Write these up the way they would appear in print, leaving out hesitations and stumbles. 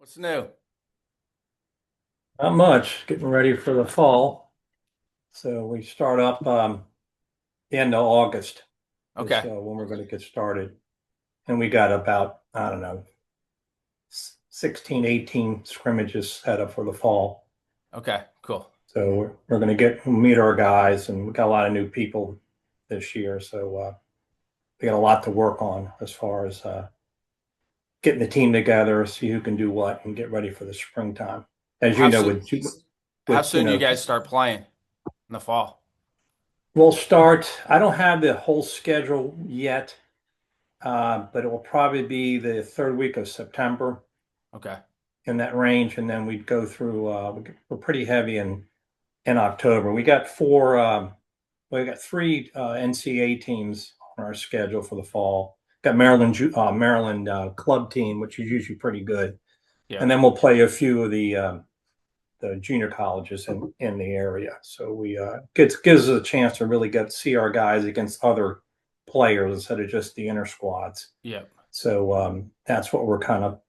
What's new? Not much, getting ready for the fall. So we start up the end of August is Okay. when we're going to get started. And we got about, I don't know, 16, 18 scrimmages set up for the fall. Okay. Cool. So we're going to meet our guys, and we got a lot of new people this year. So we got a lot to work on as far as getting the team together, see who can do what, and get ready for the springtime. As you How know, soon? How with soon do you guys start playing in the fall? we'll start. I don't have the whole schedule yet, but it will probably be the third week of September Okay. in that range, and then we'd go through. We're pretty heavy in October. We got four. We got three NCAA teams on our schedule for the fall. Got Maryland club team, which is usually pretty good, Yeah. and then we'll play a few of the junior colleges in the area. So we gives us a chance to really get see our guys against other players instead of just the inner squads. Yeah. So that's what we're kind of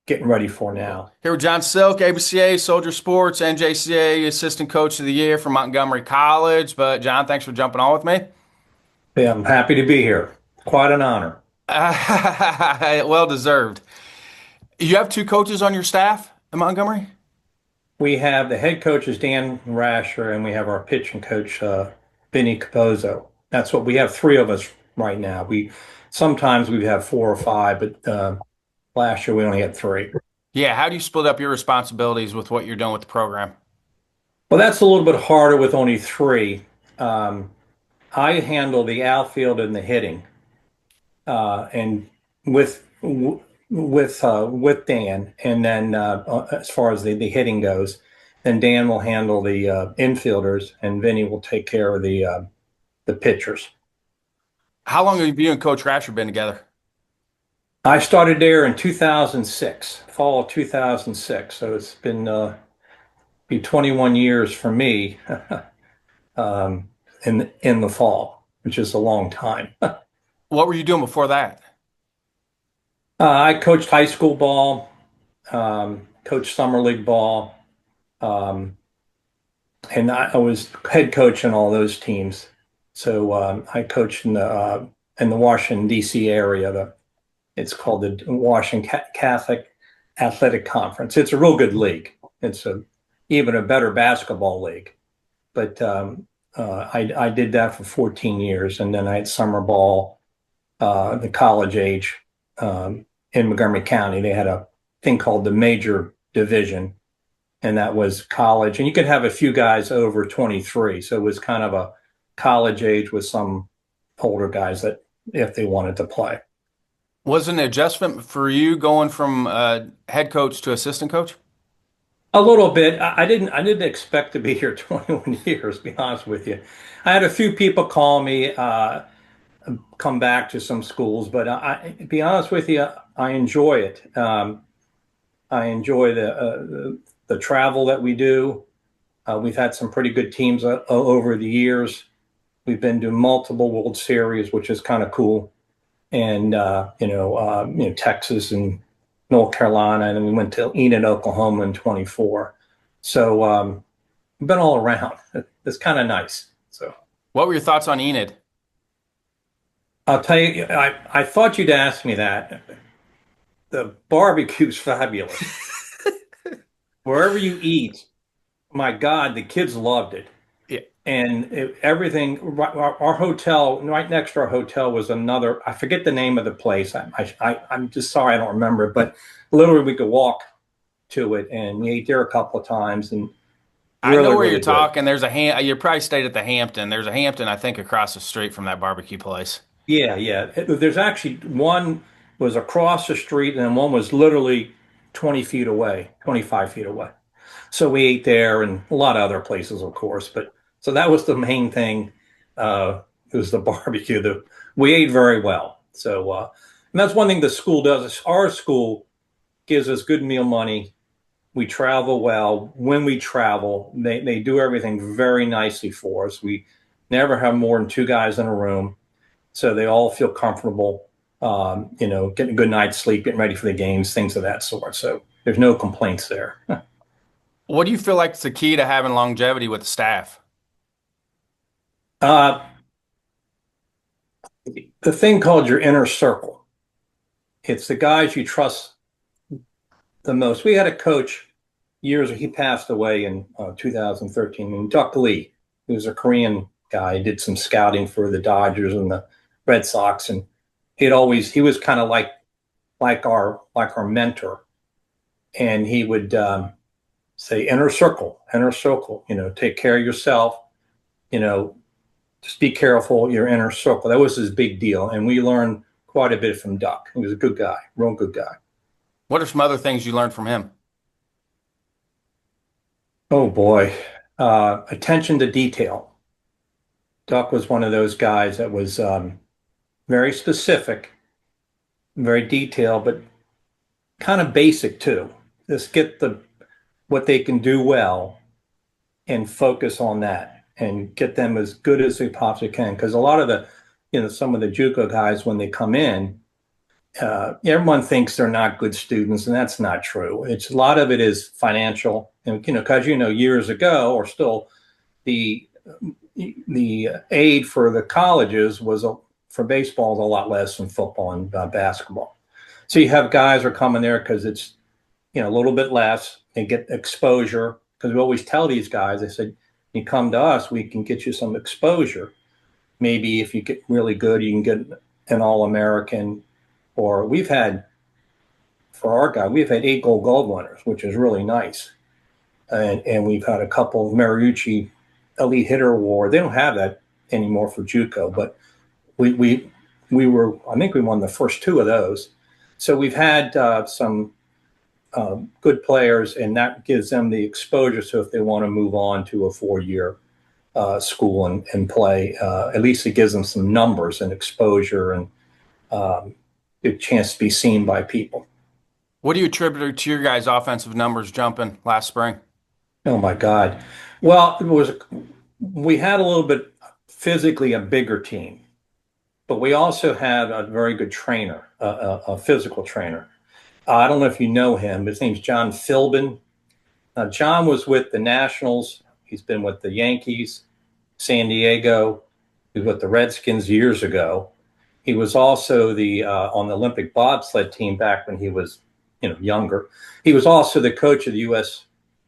getting ready for Cool. now. Here with John Silk, ABCA Soldier Sports, NJCAA Assistant Coach of the Year from Montgomery College. But John, thanks for jumping on with me. Yeah, I'm happy to be here. Quite an honor. Well deserved. You have two coaches on your staff in Montgomery? We have the head coach is Dan Rascher, and we have our pitching coach Vinny Capozzo. That's what we have. Three of us right now. We sometimes we have four or five, but last year we only had three. Yeah. How do you split up your responsibilities with what you're doing with the program? Well, that's a little bit harder with only three. Um, I handle the outfield and the hitting, and with with Dan, and then as far as the hitting goes, then Dan will handle the infielders, and Vinny will take care of the pitchers. How long have you and Coach Rascher been together? I started there in 2006, fall of 2006. So it's been be 21 years for me in the fall, which is a long time. What were you doing before that? I coached high school ball, coached summer league ball, um, and I was head coach in all those teams. So I coached in the Washington D.C. area. It's called the Washington Catholic Athletic Conference. It's a real good league. It's a even a better basketball league. But I did that for 14 years, and then I had summer ball, the college age in Montgomery County. They had a thing called the major division, and that was college. And you could have a few guys over 23, so it was kind of a college age with some older guys that if they wanted to play. Was it an adjustment for you going from head coach to assistant coach? A little bit. I didn't expect to be here 21 years, to be honest with you. I had a few people call me, come back to some schools, but to be honest with you, I enjoy it. I enjoy the travel that we do. We've had some pretty good teams over the years. We've been to multiple World Series, which is kind of cool, and Texas and North Carolina, and then we went to Enid, Oklahoma in 24. So we've been all around. It's kind of nice. So What were your thoughts on Enid? I'll tell you, I thought you'd ask me that. The barbecue's fabulous. Wherever you eat, my God, the kids loved it. Yeah. And everything, our hotel, right next to our hotel was another, I forget the name of the place. I'm just sorry, I don't remember it, but literally we could walk to it, and we ate there a couple of times, and I know really, where you're really good. talking. There's a you probably stayed at the Hampton. There's a Hampton, I think, across the street from that barbecue place. Yeah, yeah. There's actually one was across the street, and then one was literally 20 feet away, 25 feet away. So we ate there, and a lot of other places, of course. But so that was the main thing. It was the barbecue. We ate very well. So and that's one thing the school does. Our school gives us good meal money. We travel well. When we travel, they do everything very nicely for us. We never have more than two guys in a room, so they all feel comfortable. Getting a good night's sleep, getting ready for the games, things of that sort. So there's no complaints there. What do you feel like is the key to having longevity with the staff? Uh, the thing called your inner circle. It's the guys you trust the most. We had a coach years, he passed away in 2013, and Duck Lee, he was a Korean guy, did some scouting for the Dodgers and the Red Sox, and he was kind of like our mentor, and he would say inner circle, take care of yourself, just be careful, your inner circle. That was his big deal, and we learned quite a bit from Duck. He was a good guy, real good guy. What are some other things you learned from him? Oh boy, attention to detail. Duck was one of those guys that was very specific, very detailed, but kind of basic too. Just get what they can do well and focus on that and get them as good as they possibly can. Because a lot of some of the JUCO guys, when they come in, everyone thinks they're not good students, and that's not true. A lot of it is financial, and because years ago, or still, the aid for the colleges for baseball is a lot less than football and basketball. So you have guys are coming there because it's a little bit less. They get exposure, because we always tell these guys, I said, you come to us, we can get you some exposure. Maybe if you get really good, you can get an All-American. Or we've had 8 gold winners, which is really nice. And we've had a couple of Mariucci Elite Hitter Award. They don't have that anymore for JUCO, but we were, I think we won the first 2 of those. So we've had some good players, and that gives them the exposure. So if they want to move on to a 4-year school and play, at least it gives them some numbers and exposure and a chance to be seen by people. What do you attribute to your guys' offensive numbers jumping last spring? Oh my God. Well, we had a little bit physically a bigger team, but we also had a very good trainer, a physical trainer. I don't know if you know him, but his name's John Philbin. John was with the Nationals. He's been with the Yankees, San Diego. He was with the Redskins years ago. He was also on the Olympic bobsled team back when he was, younger. He was also the coach of the U.S.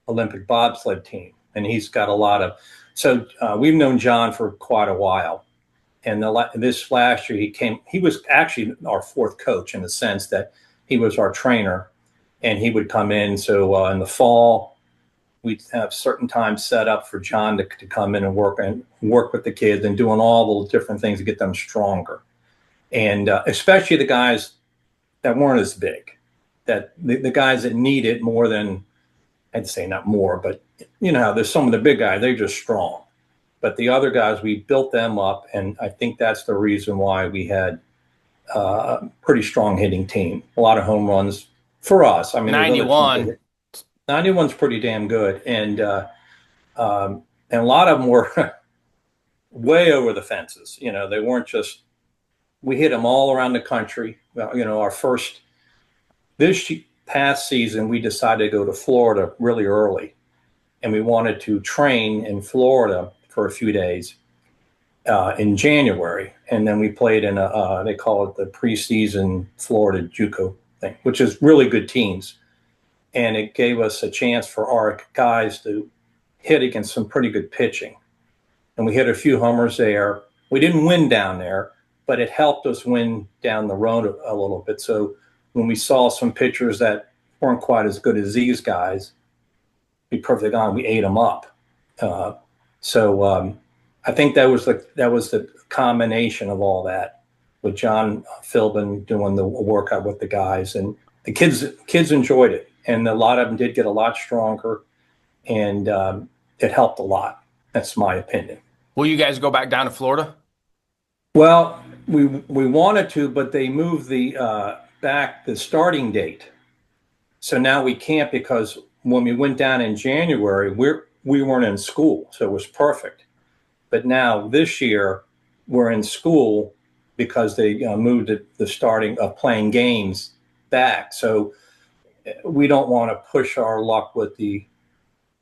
Olympic bobsled team, and he's got a lot of. So we've known John for quite a while, and this last year he was actually our 4th coach in the sense that he was our trainer, and he would come in. So in the fall, we'd have certain times set up for John to come in and work with the kids and doing all the different things to get them stronger. And especially the guys that weren't as big, that the guys that need it more than, I'd say not more, but there's some of the big guys, they're just strong. But the other guys, we built them up, and I think that's the reason why we had a pretty strong hitting team. A lot of home runs for us. I mean, 91. 91's pretty damn good, and a lot of them were way over the fences. They weren't just. We hit them all around the country. Well, this past season, we decided to go to Florida really early, and we wanted to train in Florida for a few days in January, and then we played in they call it the preseason Florida JUCO thing, which is really good teams, and it gave us a chance for our guys to hit against some pretty good pitching, and we hit a few homers there. We didn't win down there, but it helped us win down the road a little bit. So when we saw some pitchers that weren't quite as good as these guys, we ate them up. So I think that was the combination of all that, with John Philbin doing the workout with the guys, and the kids enjoyed it, and a lot of them did get a lot stronger, and it helped a lot. That's my opinion. Will you guys go back down to Florida? Well, we wanted to, but they moved back the starting date. So now we can't, because when we went down in January, we weren't in school, so it was perfect. But now this year we're in school because they moved the starting of playing games back. So we don't want to push our luck with the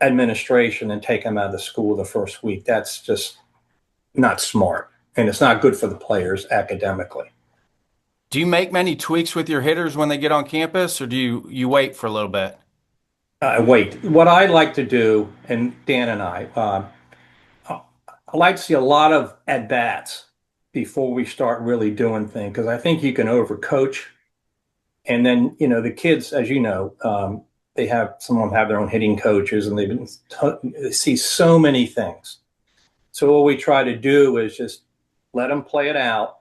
administration and take them out of the school the first week. That's just not smart, and it's not good for the players academically. Do you make many tweaks with your hitters when they get on campus, or do you wait for a little bit? Wait, what I like to do, and Dan and I like to see a lot of at bats before we start really doing things, because I think you can overcoach. And then, the kids, as you know, some of them have their own hitting coaches, and they see so many things. So what we try to do is just let them play it out.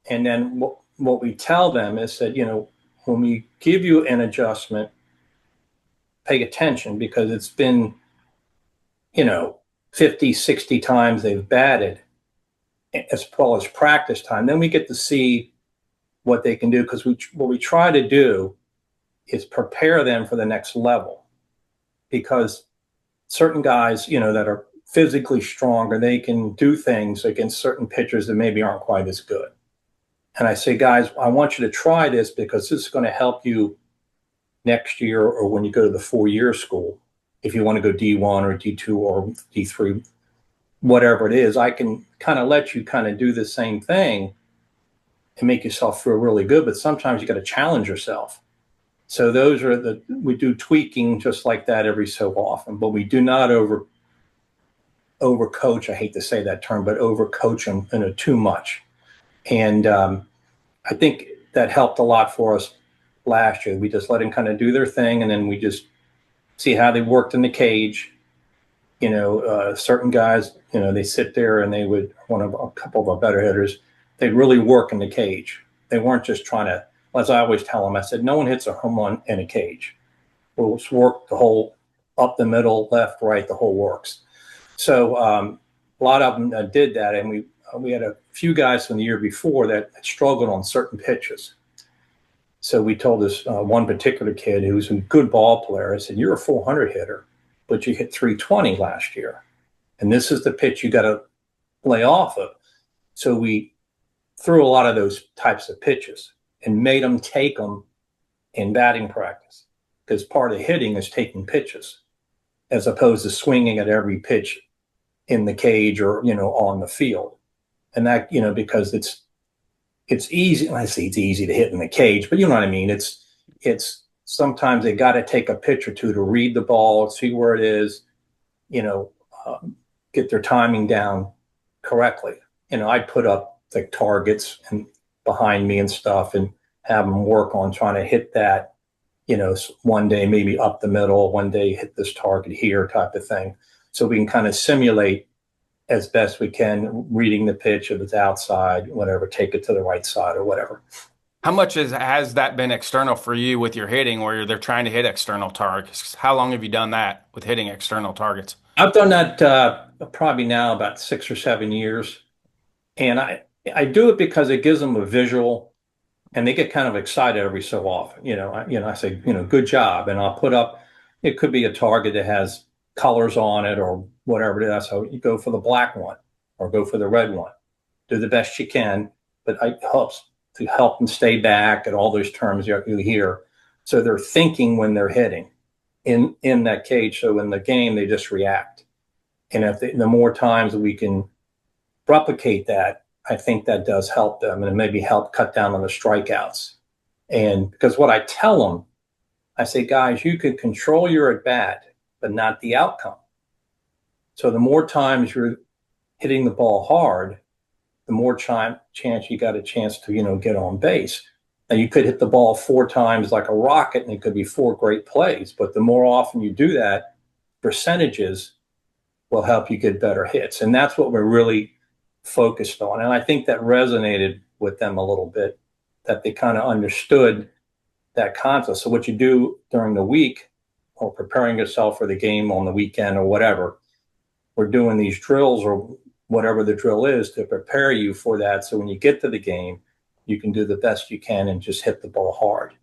And then what we tell them is that, when we give you an adjustment, pay attention, because it's been, 50, 60 times they've batted as well as practice time. Then we get to see what they can do, because what we try to do is prepare them for the next level, because certain guys, that are physically stronger, they can do things against certain pitchers that maybe aren't quite as good. And I say, guys, I want you to try this, because this is going to help you next year, or when you go to the 4-year school, if you want to go D1 or D2 or D3, whatever it is. I can kind of let you kind of do the same thing and make yourself feel really good, but sometimes you got to challenge yourself. So we do tweaking just like that every so often, but we do not overcoach. I hate to say that term, but overcoach them too much. And I think that helped a lot for us last year. We just let them kind of do their thing, and then we just see how they worked in the cage. Certain guys, they sit there and they would, a couple of our better hitters, they'd really work in the cage. They weren't just trying to, as I always tell them, I said, no one hits a home run in a cage. We'll just work the whole, up the middle, left, right, the whole works. So a lot of them did that, and we had a few guys from the year before that struggled on certain pitches. So we told this one particular kid who was a good ball player, I said, you're a 400 hitter, but you hit 320 last year. And this is the pitch you got to lay off of. So we threw a lot of those types of pitches and made them take them in batting practice, because part of hitting is taking pitches as opposed to swinging at every pitch in the cage or, on the field. And that, because it's easy. I say it's easy to hit in the cage, but you know what I mean? It's sometimes they got to take a pitch or two to read the ball, see where it is, get their timing down correctly. I'd put up the targets and behind me and stuff, and have them work on trying to hit that, one day maybe up the middle, one day hit this target here type of thing. So we can kind of simulate as best we can, reading the pitch, if it's outside, whatever, take it to the right side or whatever. How much has that been external for you with your hitting, where they're trying to hit external targets? How long have you done that with hitting external targets? I've done that probably now about 6 or 7 years. And I do it because it gives them a visual, and they get kind of excited every so often. I say, good job. And I'll put up, it could be a target that has colors on it or whatever it is. So you go for the black one or go for the red one. Do the best you can, but it helps to help them stay back, and all those terms you hear. So they're thinking when they're hitting in that cage. So in the game, they just react. And the more times we can replicate that, I think that does help them, and it maybe help cut down on the strikeouts. And because what I tell them, I say, guys, you can control your at bat, but not the outcome. So the more times you're hitting the ball hard, the more chance you got a chance to, get on base. Now you could hit the ball 4 times like a rocket, and it could be 4 great plays. But the more often you do that, percentages will help you get better hits. And that's what we're really focused on. And I think that resonated with them a little bit, that they kind of understood that concept. So what you do during the week, or preparing yourself for the game on the weekend or whatever, we're doing these drills or whatever the drill is to prepare you for that. So when you get to the game, you can do the best you can and just hit the ball hard.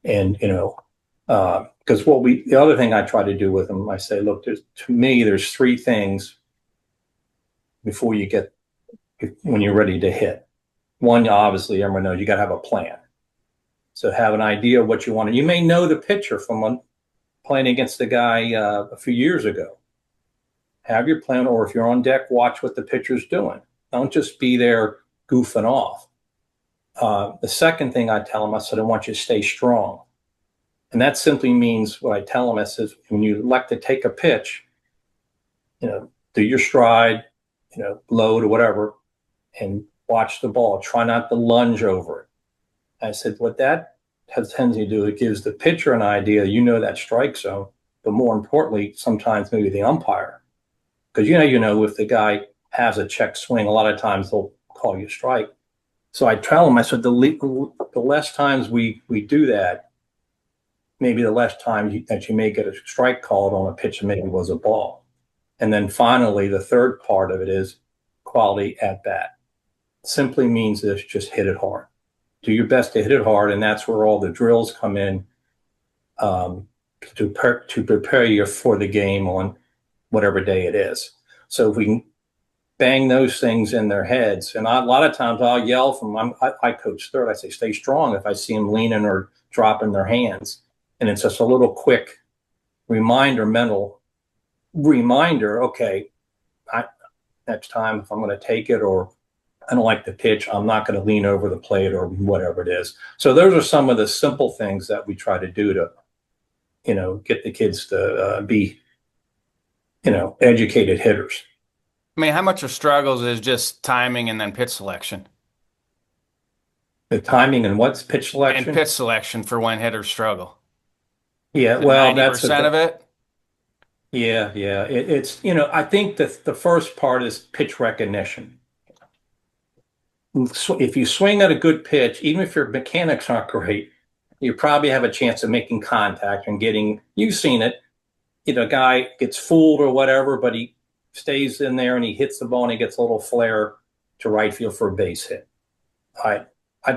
And, because the other thing I try to do with them, I say, look, there's 3 things before when you're ready to hit. One, obviously, everyone knows you got to have a plan. So have an idea of what you want. You may know the pitcher from playing against the guy a few years ago. Have your plan, or if you're on deck, watch what the pitcher's doing. Don't just be there goofing off. The second thing I tell them, I said, I want you to stay strong. And that simply means what I tell them, I says, when you elect to take a pitch, do your stride, load or whatever, and watch the ball. Try not to lunge over it. I said, what that has tendency to do, it gives the pitcher an idea, that strike zone, but more importantly, sometimes maybe the umpire. Because if the guy has a check swing, a lot of times they'll call you strike. So I tell them, I said, the less times we do that, maybe the less time that you may get a strike called on a pitch that maybe was a ball. And then finally, the third part of it is quality at bat. Simply means this: just hit it hard. Do your best to hit it hard, and that's where all the drills come in to prepare you for the game on whatever day it is. So if we can bang those things in their heads, and a lot of times I'll yell I coach third, I say, stay strong if I see them leaning or dropping their hands. And it's just a little quick mental reminder, okay, next time if I'm going to take it or I don't like the pitch, I'm not going to lean over the plate or whatever it is. So those are some of the simple things that we try to do to, get the kids to be, educated hitters. I mean, how much of struggles is just timing and then pitch selection? The timing and what's pitch selection? And pitch selection for when hitters struggle. Yeah, well, 90% of it. Yeah. It's I think the first part is pitch recognition. If you swing at a good pitch, even if your mechanics aren't great, you probably have a chance of making contact and getting. You've seen it. A guy gets fooled or whatever, but he stays in there and he hits the ball and he gets a little flare to right field for a base hit. I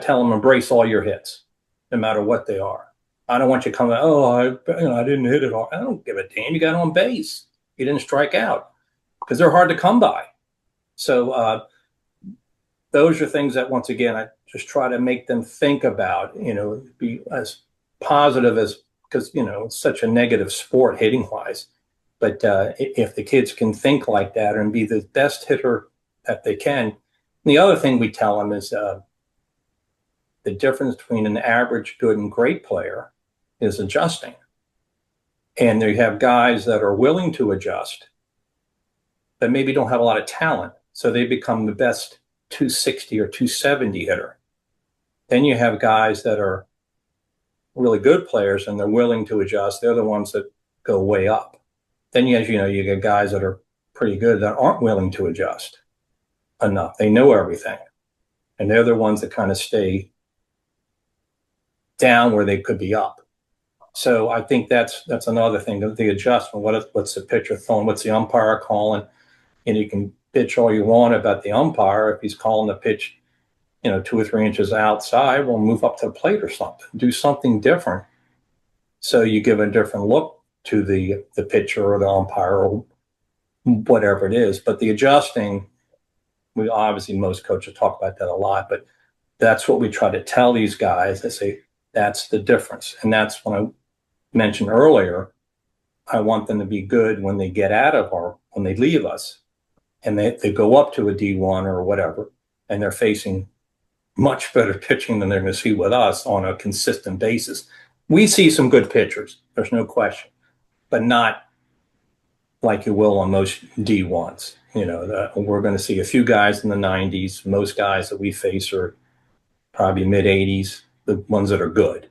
tell him, embrace all your hits, no matter what they are. I don't want you coming, I didn't hit it hard. I don't give a damn. You got on base. You didn't strike out, because they're hard to come by. So those are things that, once again, I just try to make them think about, be as positive as, because, it's such a negative sport hitting wise. But if the kids can think like that and be the best hitter that they can. And the other thing we tell them is the difference between an average, good, and great player is adjusting. And you have guys that are willing to adjust, but maybe don't have a lot of talent. So they become the best 260 or 270 hitter. Then you have guys that are really good players and they're willing to adjust. They're the ones that go way up. Then you get guys that are pretty good that aren't willing to adjust enough. They know everything. And they're the ones that kind of stay down where they could be up. So I think that's another thing, the adjustment. What's the pitcher throwing? What's the umpire calling? And you can bitch all you want about the umpire. If he's calling the pitch, 2 or 3 inches outside, well, move up to the plate or something. Do something different. So you give a different look to the pitcher or the umpire or whatever it is. But the adjusting, we obviously, most coaches talk about that a lot, but that's what we try to tell these guys. I say, that's the difference. And that's when I mentioned earlier, I want them to be good when they get when they leave us and they go up to a D1 or whatever, and they're facing much better pitching than they're going to see with us on a consistent basis. We see some good pitchers, there's no question, but not like you will on most D1s. We're going to see a few guys in the 90s. Most guys that we face are probably mid 80s, the ones that are good.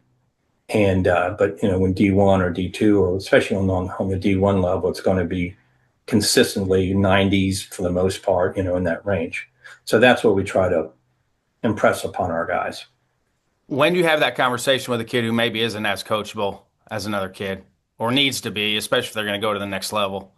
And but when D1 or D2, or especially on the D1 level, it's going to be consistently 90s for the most part, in that range. So that's what we try to impress upon our guys. When do you have that conversation with a kid who maybe isn't as coachable as another kid, or needs to be, especially if they're going to go to the next level?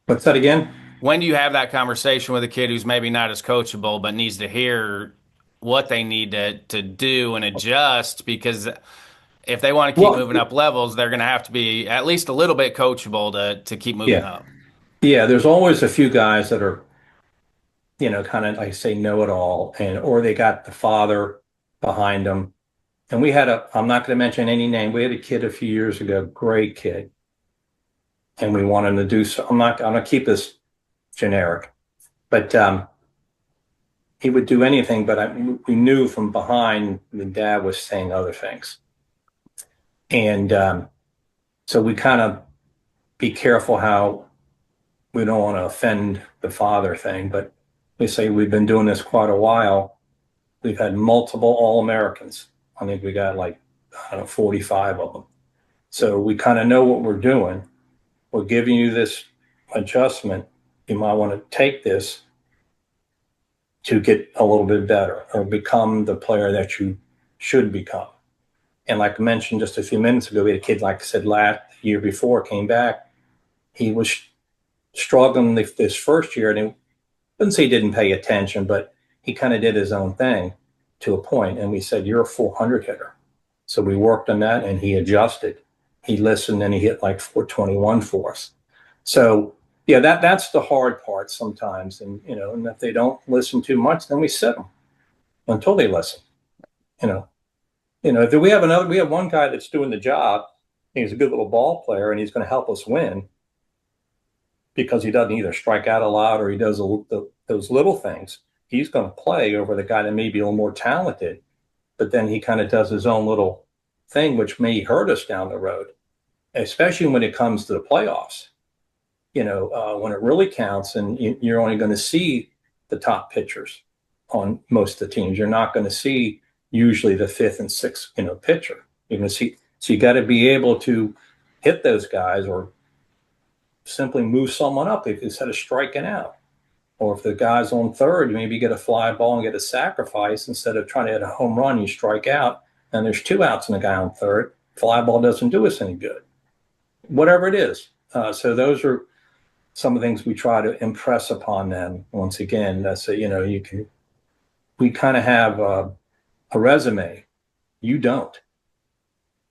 What's that again? When do you have that conversation with a kid who's maybe not as coachable but needs to hear what they need to do and adjust? Because if they want to keep moving up levels, they're going to have to be at least a little bit coachable to keep moving up. Yeah, there's always a few guys that are, kind of like say know-it-all, or they got the father behind them. And we had I'm not going to mention any name. We had a kid a few years ago, great kid. And we wanted to do so. I'm going to keep this generic, but he would do anything, but we knew from behind the dad was saying other things. And so we kind of be careful how we don't want to offend the father thing, but we say we've been doing this quite a while. We've had multiple All-Americans. I think we got like, I don't know, 45 of them. So we kind of know what we're doing. We're giving you this adjustment. You might want to take this to get a little bit better or become the player that you should become. And like I mentioned just a few minutes ago, we had a kid, like I said, last year before, came back. He was struggling this first year, and I wouldn't say he didn't pay attention, but he kind of did his own thing to a point. And we said, you're a 400 hitter. So we worked on that, and he adjusted. He listened, and he hit like 421 for us. So yeah, that's the hard part sometimes. And, and if they don't listen too much, then we sit them until they listen. If we have one guy that's doing the job, he's a good little ball player, and he's going to help us win because he doesn't either strike out a lot or he does those little things. He's going to play over the guy that may be a little more talented, but then he kind of does his own little thing, which may hurt us down the road, especially when it comes to the playoffs. When it really counts, and you're only going to see the top pitchers on most of the teams. You're not going to see usually the fifth and sixth, pitcher. You're going to see. So you got to be able to hit those guys, or simply move someone up instead of striking out. Or if the guy's on third, you maybe get a fly ball and get a sacrifice instead of trying to hit a home run. You strike out, and there's 2 outs and the guy on third. Fly ball doesn't do us any good. Whatever it is. So those are some of the things we try to impress upon them. Once again, that's we kind of have a resume. You don't.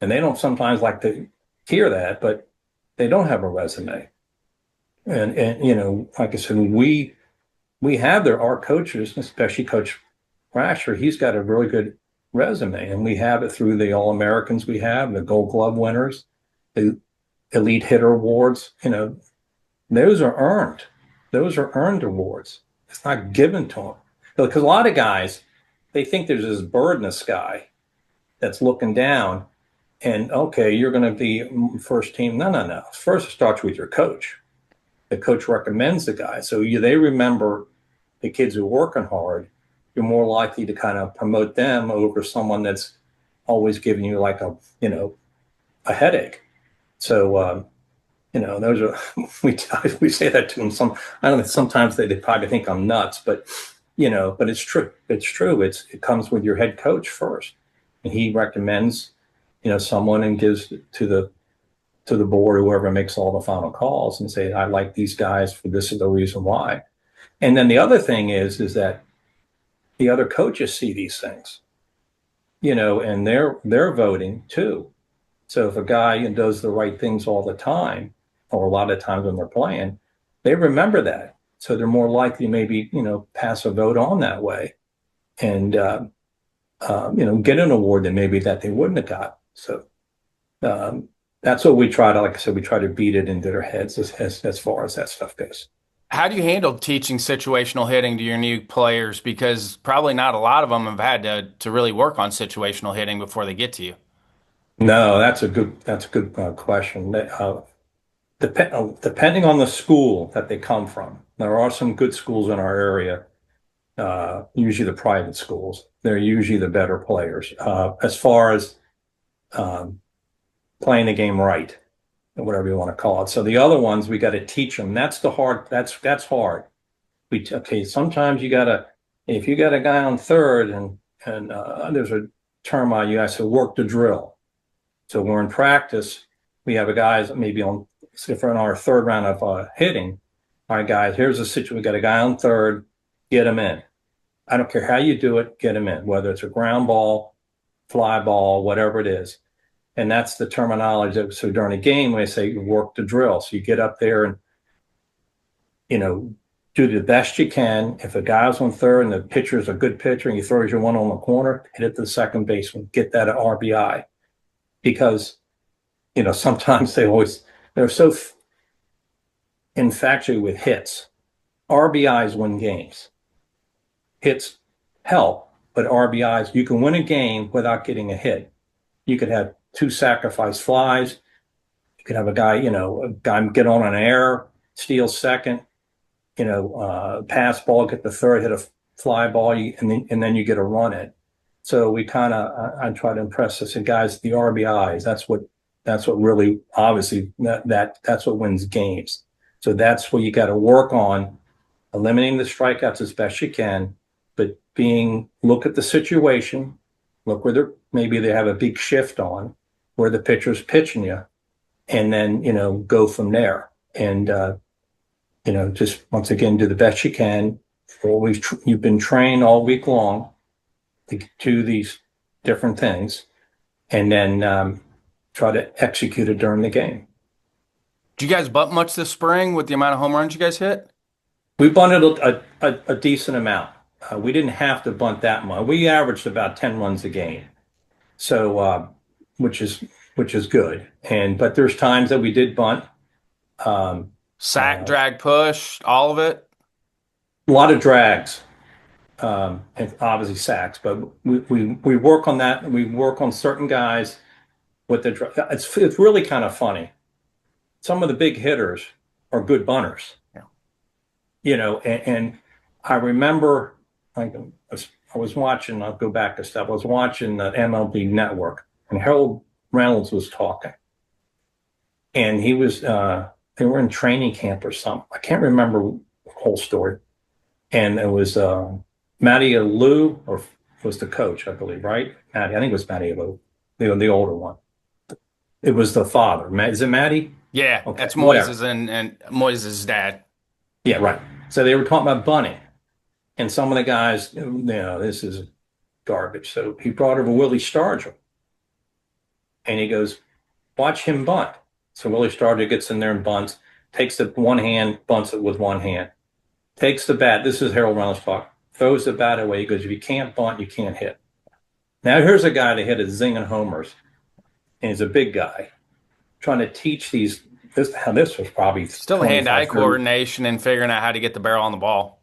And they don't sometimes like to hear that, but they don't have a resume. And like I said, we have our coaches, especially Coach Rascher, he's got a really good resume, and we have it through the All-Americans we have, the Gold Glove winners, the Elite Hitter Awards. Those are earned. Those are earned awards. It's not given to them. Because a lot of guys, they think there's this bird in the sky that's looking down, and okay, you're going to be first team. No. First, it starts with your coach. The coach recommends the guy. So they remember the kids who are working hard. You're more likely to kind of promote them over someone that's always giving you like a headache. So, those are, we say that to them. I don't know, sometimes they probably think I'm nuts, but it's true. It's true. It comes with your head coach first, and he recommends, someone, and gives to the board, whoever makes all the final calls, and say, I like these guys for this is the reason why. And then the other thing is that the other coaches see these things, and they're voting too. So if a guy does the right things all the time, or a lot of times when they're playing, they remember that. So they're more likely maybe, pass a vote on that way and, get an award that maybe that they wouldn't have got. So that's what we try to, like I said, we try to beat it into their heads as far as that stuff goes. How do you handle teaching situational hitting to your new players? Because probably not a lot of them have had to really work on situational hitting before they get to you. No, that's a good question. Depending on the school that they come from, there are some good schools in our area. Usually the private schools, they're usually the better players as far as playing the game right, or whatever you want to call it. So the other ones, we got to teach them. That's hard. Sometimes if you got a guy on third, and there's a term I use, so work the drill. So we're in practice, we have a guys maybe on, for in our third round of hitting. All right, guys, here's a situation. We got a guy on third, get him in. I don't care how you do it, get him in, whether it's a ground ball, fly ball, whatever it is. And that's the terminology. So during a game, when they say work the drill, so you get up there and, do the best you can. If a guy's on third and the pitcher's a good pitcher and he throws you one on the corner, hit it to the second baseman, get that at RBI. Because, sometimes they're so infatuated with hits. RBIs win games. Hits help, but RBIs, you can win a game without getting a hit. You could have 2 sacrifice flies. You could have a guy get on an error, steal second, pass ball, get the third, hit a fly ball, and then you get a run in. So I try to impress. I said, guys, the RBIs, that's what really, obviously, that's what wins games. So that's what you got to work on, eliminating the strikeouts as best you can, but look at the situation, look where maybe they have a big shift on, where the pitcher's pitching you, and then, go from there. And, just once again, do the best you can. You've been trained all week long to do these different things, and then try to execute it during the game. Do you guys bunt much this spring with the amount of home runs you guys hit? We bunted a decent amount. We didn't have to bunt that much. We averaged about 10 runs a game, so which is good. But there's times that we did bunt. Sack, drag, push, all of it. A lot of drags, and obviously sacks. But we work on that. We work on certain guys with the. It's really kind of funny. Some of the big hitters are good bunters. Yeah. And I remember. I was watching, I'll go back a step. I was watching the MLB Network, and Harold Reynolds was talking. And he was, they were in training camp or something. I can't remember the whole story. And it was Matty Lou, or was the coach, I believe, right? I think it was Matty Lou, the older one. It was the father. Is it Matty? Yeah, okay. That's Moises and Moises' dad. Yeah, right. So they were talking about bunting. And some of the guys, this is garbage. So he brought over Willie Stargell. And he goes, watch him bunt. So Willie Stargell gets in there and bunts, takes the one hand, bunts it with one hand, takes the bat. This is Harold Reynolds talk. Throws the bat away. He goes, if you can't bunt, you can't hit. Now here's a guy that hit a zinging homers. And he's a big guy trying to teach this was probably still hand-eye coordination and figuring out how to get the barrel on the ball.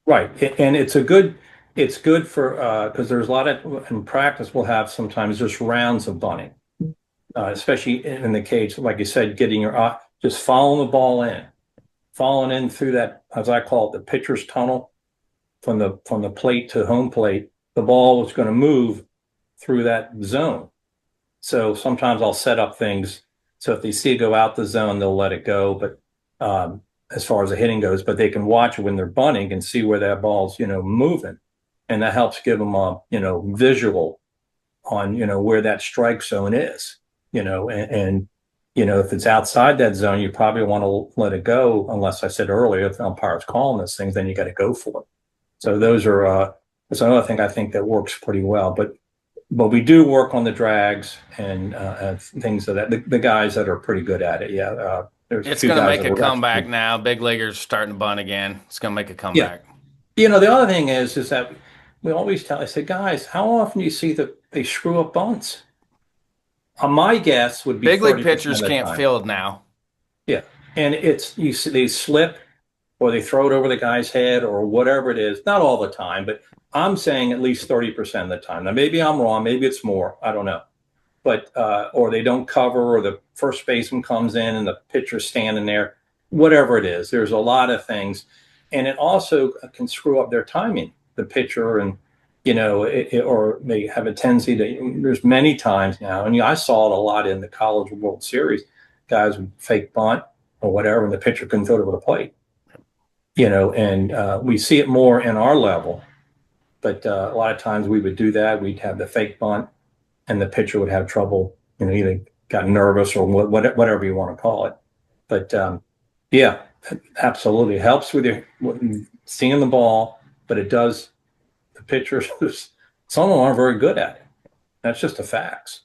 Right. And it's good for, because there's a lot of, in practice, we'll have sometimes just rounds of bunting, especially in the cage, like you said, getting just following the ball in, following in through that, as I call it, the pitcher's tunnel from the plate to home plate. The ball is going to move through that zone. So sometimes I'll set up things. So if they see it go out the zone, they'll let it go. But as far as the hitting goes, but they can watch it when they're bunting and see where that ball's, moving. And that helps give them a, visual on, where that strike zone is, and if it's outside that zone, you probably want to let it go, unless I said earlier, if the umpire's calling those things, then you got to go for it. So those are, that's another thing I think that works pretty well. But we do work on the drags and things of that. The guys that are pretty good at it, yeah. It's going to make a comeback now. Big leaguers starting to bunt again. It's going to make a comeback. Yeah. The other thing is that we always I say, guys, how often do you see that they screw up bunts? My guess would be big league pitchers can't field now. Yeah, and you see they slip or they throw it over the guy's head or whatever it is. Not all the time, but I'm saying at least 30% of the time. Now, maybe I'm wrong. Maybe it's more. I don't know. But or they don't cover, or the first baseman comes in and the pitcher's standing there. Whatever it is, there's a lot of things, and it also can screw up their timing. The pitcher and or they have a tendency to. There's many times now, and I saw it a lot in the College World Series. Guys would fake bunt or whatever, and the pitcher couldn't throw it over the plate. And we see it more in our level, but a lot of times we would do that. We'd have the fake bunt, and the pitcher would have trouble, either got nervous or whatever you want to call it. But yeah, absolutely helps with seeing the ball, but it does. The pitchers, some of them aren't very good at it. That's just the facts.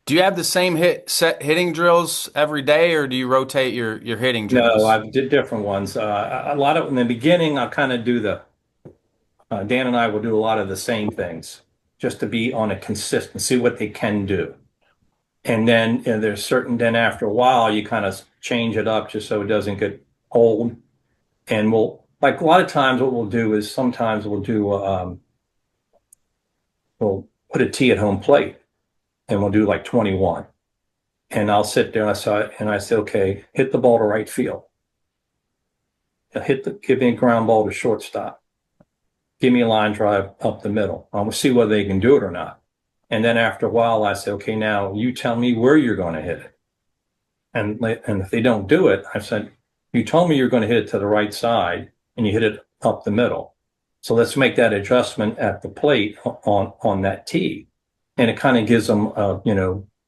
Do you have the same set hitting drills every day, or do you rotate your hitting No, drills? I did different ones. A lot of in the beginning, I'll kind of do Dan and I will do a lot of the same things just to be on a consistent, see what they can do. And then there's certain, then after a while, you kind of change it up just so it doesn't get old. And like a lot of times, what we'll do is sometimes we'll put a tee at home plate and we'll do like 21. And I'll sit there and I say, okay, hit the ball to right field. Give me a ground ball to shortstop. Give me a line drive up the middle. I will see whether they can do it or not. And then after a while, I say, okay, now you tell me where you're going to hit it. And if they don't do it, I said, you told me you're going to hit it to the right side and you hit it up the middle. So let's make that adjustment at the plate on that tee. And it kind of gives them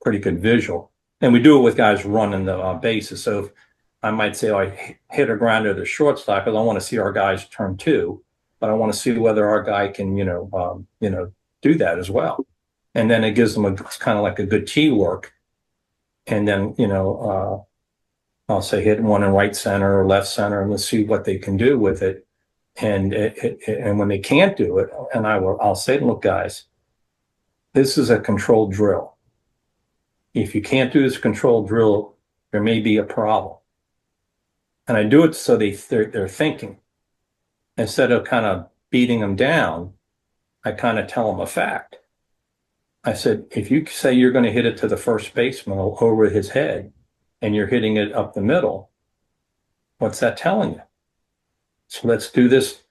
pretty good visual. And we do it with guys running the bases. So if I might say, I hit a grounder to the shortstop because I want to see our guys turn two, but I want to see whether our guy can, do that as well. And then it gives them it's kind of like a good tee work. And then, I'll say hit one in right center or left center, and let's see what they can do with it. And when they can't do it, and I'll say, look, guys, this is a controlled drill. If you can't do this controlled drill, there may be a problem. And I do it so they're thinking. Instead of kind of beating them down, I kind of tell them a fact. I said, if you say you're going to hit it to the first baseman over his head and you're hitting it up the middle, what's that telling you? So let's do this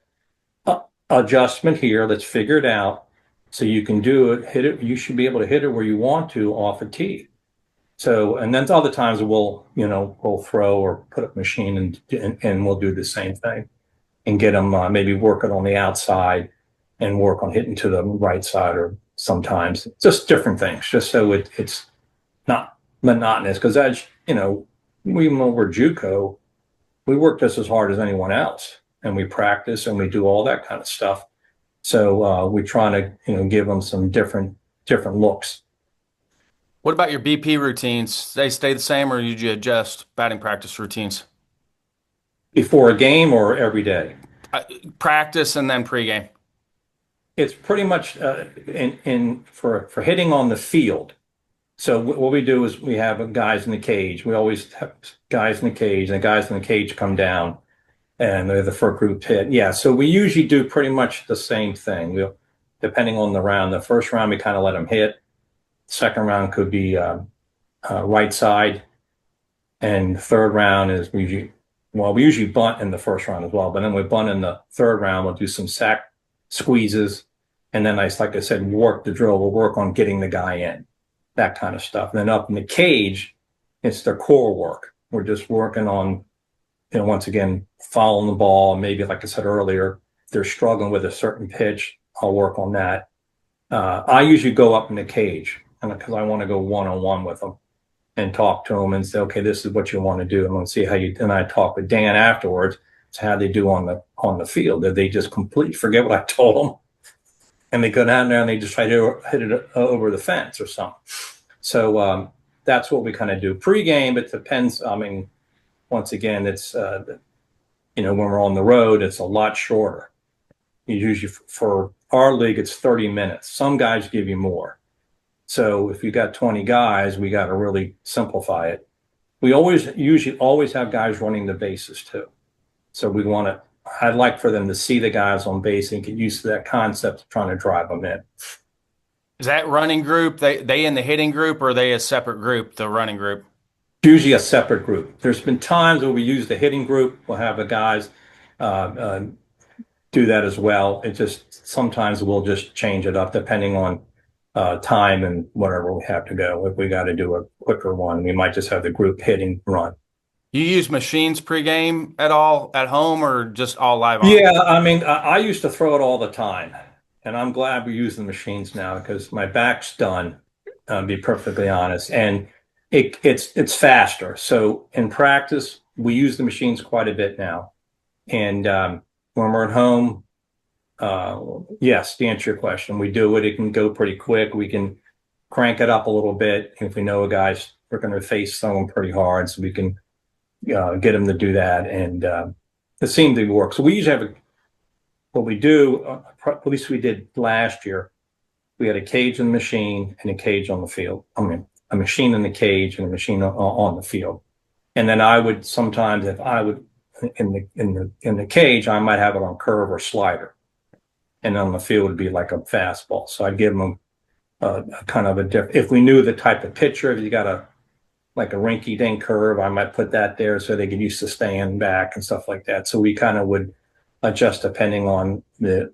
adjustment here. Let's figure it out so you can do it, hit it. You should be able to hit it where you want to off a tee. So, and then other times we'll throw or put up machine and we'll do the same thing and get them maybe working on the outside and work on hitting to the right side, or sometimes just different things, just so it's not monotonous. Because as we over JUCO, we work just as hard as anyone else, and we practice and we do all that kind of stuff. So we try to give them some different looks. What about your BP routines? They stay the same, or did you adjust batting practice routines? Before a game or every day? Practice and then pregame. It's pretty much for hitting on the field. So what we do is we have guys in the cage. We always have guys in the cage, and the guys in the cage come down, and they're the first group hit. Yeah, so we usually do pretty much the same thing. Depending on the round. The first round, we kind of let them hit. Second round could be right side, and the third round is we usually bunt in the first round as well. But then we bunt in the third round. We'll do some sack squeezes, and then like I said, work the drill. We'll work on getting the guy in, that kind of stuff. And then up in the cage, it's their core work. We're just working on, once again, following the ball. Maybe, like I said earlier, if they're struggling with a certain pitch, I'll work on that. I usually go up in the cage because I want to go one-on-one with them and talk to them and say, okay, this is what you want to do. I'm going to see how you, and I talk with Dan afterwards. It's how they do on the field. Did they just completely forget what I told them? And they go down there and they just try to hit it over the fence or something. So that's what we kind of do. Pre-game, it depends. I mean, once again, it's, when we're on the road, it's a lot shorter. Usually for our league, it's 30 minutes. Some guys give you more. So if you got 20 guys, we got to really simplify it. We usually always have guys running the bases too. So I'd like for them to see the guys on base and get used to that concept of trying to drive them in. Is that running group, they in the hitting group, or are they a separate group, the running group? Usually a separate group. There's been times where we use the hitting group. We'll have the guys do that as well. It just, sometimes we'll just change it up depending on time and whatever we have to go. If we got to do a quicker one, we might just have the group hitting run. You use machines pregame at all at home, or just all live on? Yeah, I mean, I used to throw it all the time, and I'm glad we use the machines now because my back's done, to be perfectly honest, and it's faster. So in practice, we use the machines quite a bit now, and when we're at home, yes, to answer your question, we do it. It can go pretty quick. We can crank it up a little bit if we know a guy's we're going to face someone pretty hard, so we can get him to do that, and it seemed to work. So we usually have what we do, at least we did last year. We had a cage in the machine and a cage on the field. I mean, a machine in the cage and a machine on the field. And then I would sometimes, if I would in the cage, I might have it on curve or slider, and on the field would be like a fastball. So I'd give them a kind of a different. If we knew the type of pitcher, if you got a like a rinky-dink curve, I might put that there so they get used to staying back and stuff like that. So we kind of would adjust depending on the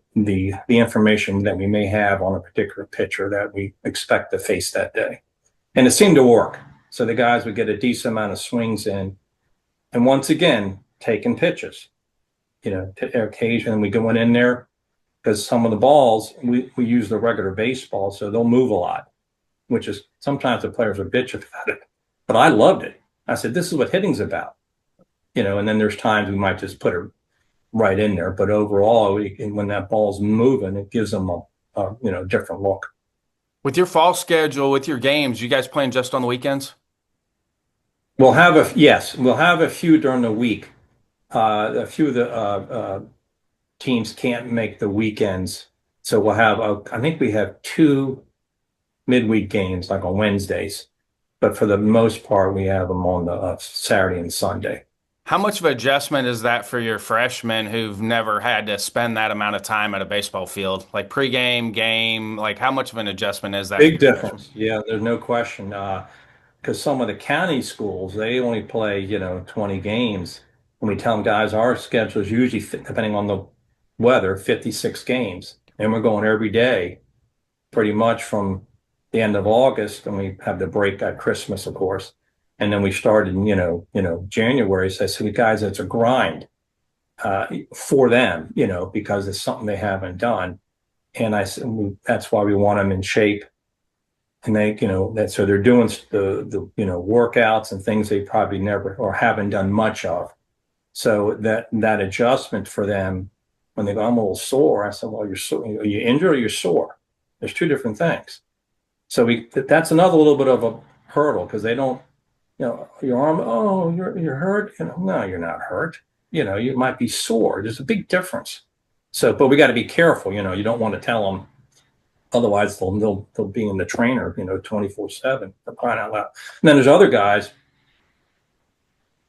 information that we may have on a particular pitcher that we expect to face that day. And it seemed to work. So the guys would get a decent amount of swings in. And once again, taking pitches. Occasionally we go in there because some of the balls, we use the regular baseball, so they'll move a lot, which is sometimes the players are bitching about it. But I loved it. I said, this is what hitting's about. And then there's times we might just put it right in there. But overall, when that ball's moving, it gives them a different look. With your fall schedule, with your games, you guys playing just on the weekends? We'll have a few during the week. A few of the teams can't make the weekends. So we'll have, I think we have 2 midweek games, like on Wednesdays. But for the most part, we have them on the Saturday and Sunday. How much of an adjustment is that for your freshmen who've never had to spend that amount of time at a baseball field? Like pregame, game, like how much of an adjustment is that? Big difference. Yeah, there's no question. Because some of the county schools, they only play, 20 games. And we tell them, guys, our schedule is usually, depending on the weather, 56 games. And we're going every day, pretty much from the end of August, and we have the break at Christmas, of course. And then we started in, January. So I said, guys, it's a grind for them, because it's something they haven't done. And I said, that's why we want them in shape. And they, so they're doing the workouts and things they probably never or haven't done much of. So that adjustment for them when they go, I'm a little sore. I said, well, you're sore. Are you injured or you're sore? There's 2 different things. So that's another little bit of a hurdle because they don't, your arm, oh, you're hurt. No, you're not hurt. You might be sore. There's a big difference. So, but we got to be careful. You don't want to tell them, otherwise they'll be in the trainer, 24/7. For crying out loud. And then there's other guys.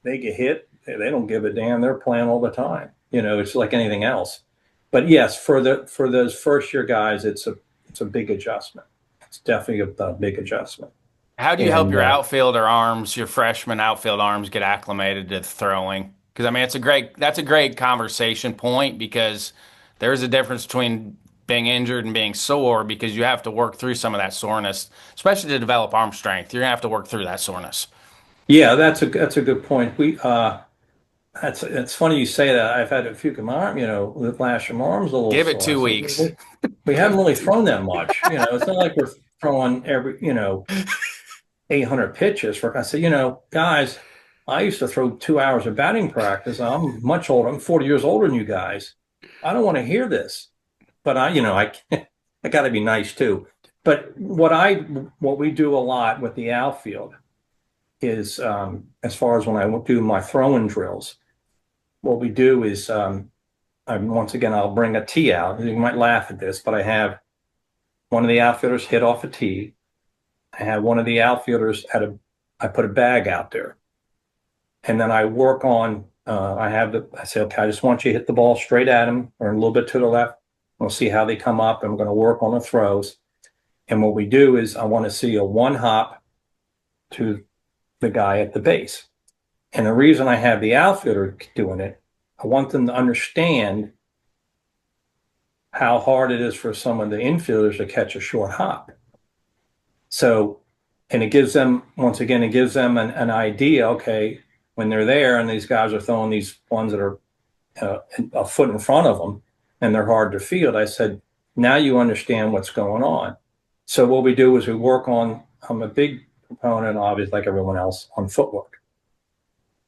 They get hit. They don't give a damn. They're playing all the time. It's like anything else. But yes, for those first year guys, it's a big adjustment. It's definitely a big adjustment. How do you help your outfielder arms, your freshman outfield arms, get acclimated to throwing? Because I mean, that's a great conversation point because there's a difference between being injured and being sore because you have to work through some of that soreness, especially to develop arm strength. You're gonna have to work through that soreness. Yeah, that's a good point. It's funny you say that. I've had a few come arm, last year my arm's a little Give it sore. 2 weeks. We haven't really thrown that much. It's not like we're throwing every 800 pitches. I said, guys, I used to throw 2 hours of batting practice. I'm much older. I'm 40 years older than you guys. I don't want to hear this. But I got to be nice too. But what we do a lot with the outfield is, as far as when I do my throwing drills, what we do is, once again, I'll bring a tee out. You might laugh at this, but I have one of the outfielders hit off a tee. I have one of the outfielders I put a bag out there. And then I work on, I say, okay, I just want you to hit the ball straight at him or a little bit to the left. We'll see how they come up, and we're going to work on the throws. And what we do is I want to see a 1 hop to the guy at the base. And the reason I have the outfielder doing it, I want them to understand how hard it is for some of the infielders to catch a short hop. So, and it gives them, once again, an idea, okay, when they're there and these guys are throwing these ones that are a foot in front of them and they're hard to field, I said, now you understand what's going on. So what we do is we work on, I'm a big proponent, obviously, like everyone else, on footwork.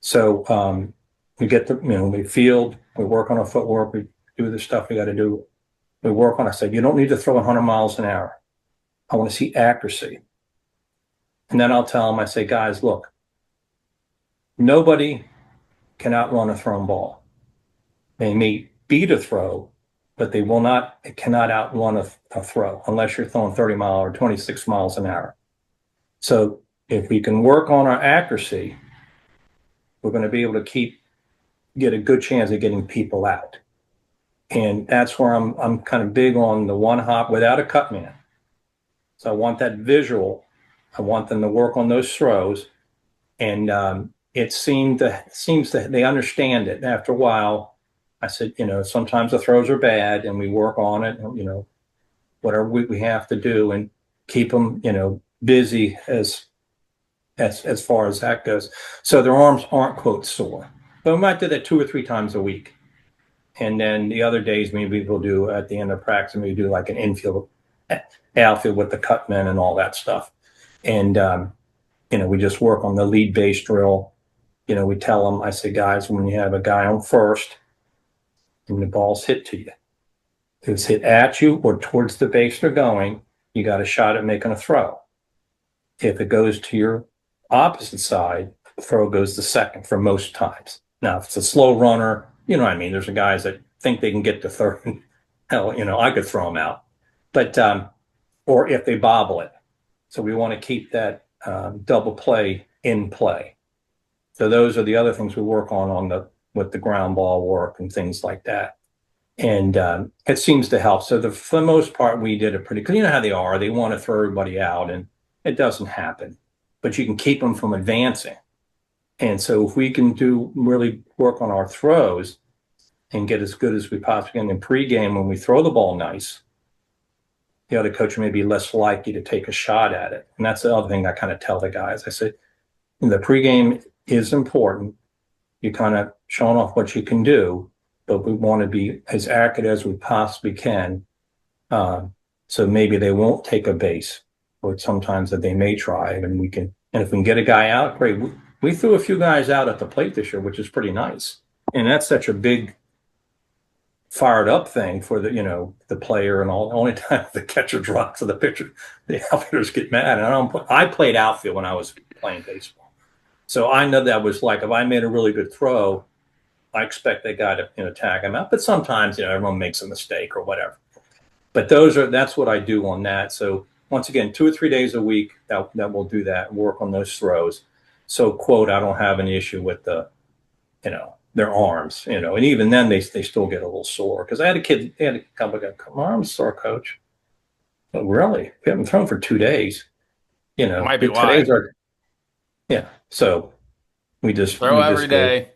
So we get we field, we work on our footwork, we do the stuff we got to do. We work on, I said, you don't need to throw 100 miles an hour. I want to see accuracy. And then I'll tell them, I say, guys, look, nobody can outrun a thrown ball. They may beat a throw, but it cannot outrun a throw unless you're throwing 30 miles or 26 miles an hour. So if we can work on our accuracy, we're going to be able to get a good chance of getting people out. And that's where I'm kind of big on the one hop without a cut man. So I want that visual. I want them to work on those throws. And it seems that they understand it. After a while, I said, sometimes the throws are bad and we work on it, whatever we have to do and keep them, busy as far as that goes. So their arms aren't, quote, sore. But we might do that 2 or 3 times a week. And then the other days, maybe we'll do at the end of practice, maybe do like an outfield with the cut men and all that stuff. And, we just work on the lead base drill. We tell them, I say, guys, when you have a guy on first and the ball's hit to you, if it's hit at you or towards the base they're going, you got a shot at making a throw. If it goes to your opposite side, the throw goes to second for most times. Now, if it's a slow runner, you know what I mean? There's guys that think they can get to third. Hell, I could throw them out. But, or if they bobble it. So we want to keep that double play in play. So those are the other things we work on with the ground ball work and things like that. And it seems to help. So for the most part, we did it pretty good. You know how they are. They want to throw everybody out, and it doesn't happen. But you can keep them from advancing. And so if we can really work on our throws and get as good as we possibly can in pregame when we throw the ball nice, the other coach may be less likely to take a shot at it. And that's the other thing I kind of tell the guys. I said, the pregame is important. You kind of showing off what you can do, but we want to be as accurate as we possibly can. So maybe they won't take a base, or sometimes that they may try, and if we can get a guy out, great. We threw a few guys out at the plate this year, which is pretty nice. And that's such a big fired up thing for the player, and all. The only time the catcher drops or the pitcher, the outfielders get mad. And I played outfield when I was playing baseball. So I know that was like, if I made a really good throw, I expect that guy to tag him out. But sometimes, everyone makes a mistake or whatever. But that's what I do on that. So once again, 2 or 3 days a week that we'll do that, work on those throws. So, quote, I don't have an issue with their arms, and even then they still get a little sore. Because I had a couple of guys, my arm's sore, coach. But really, we haven't thrown for 2 days. Might be why. Yeah. So we just throw every day.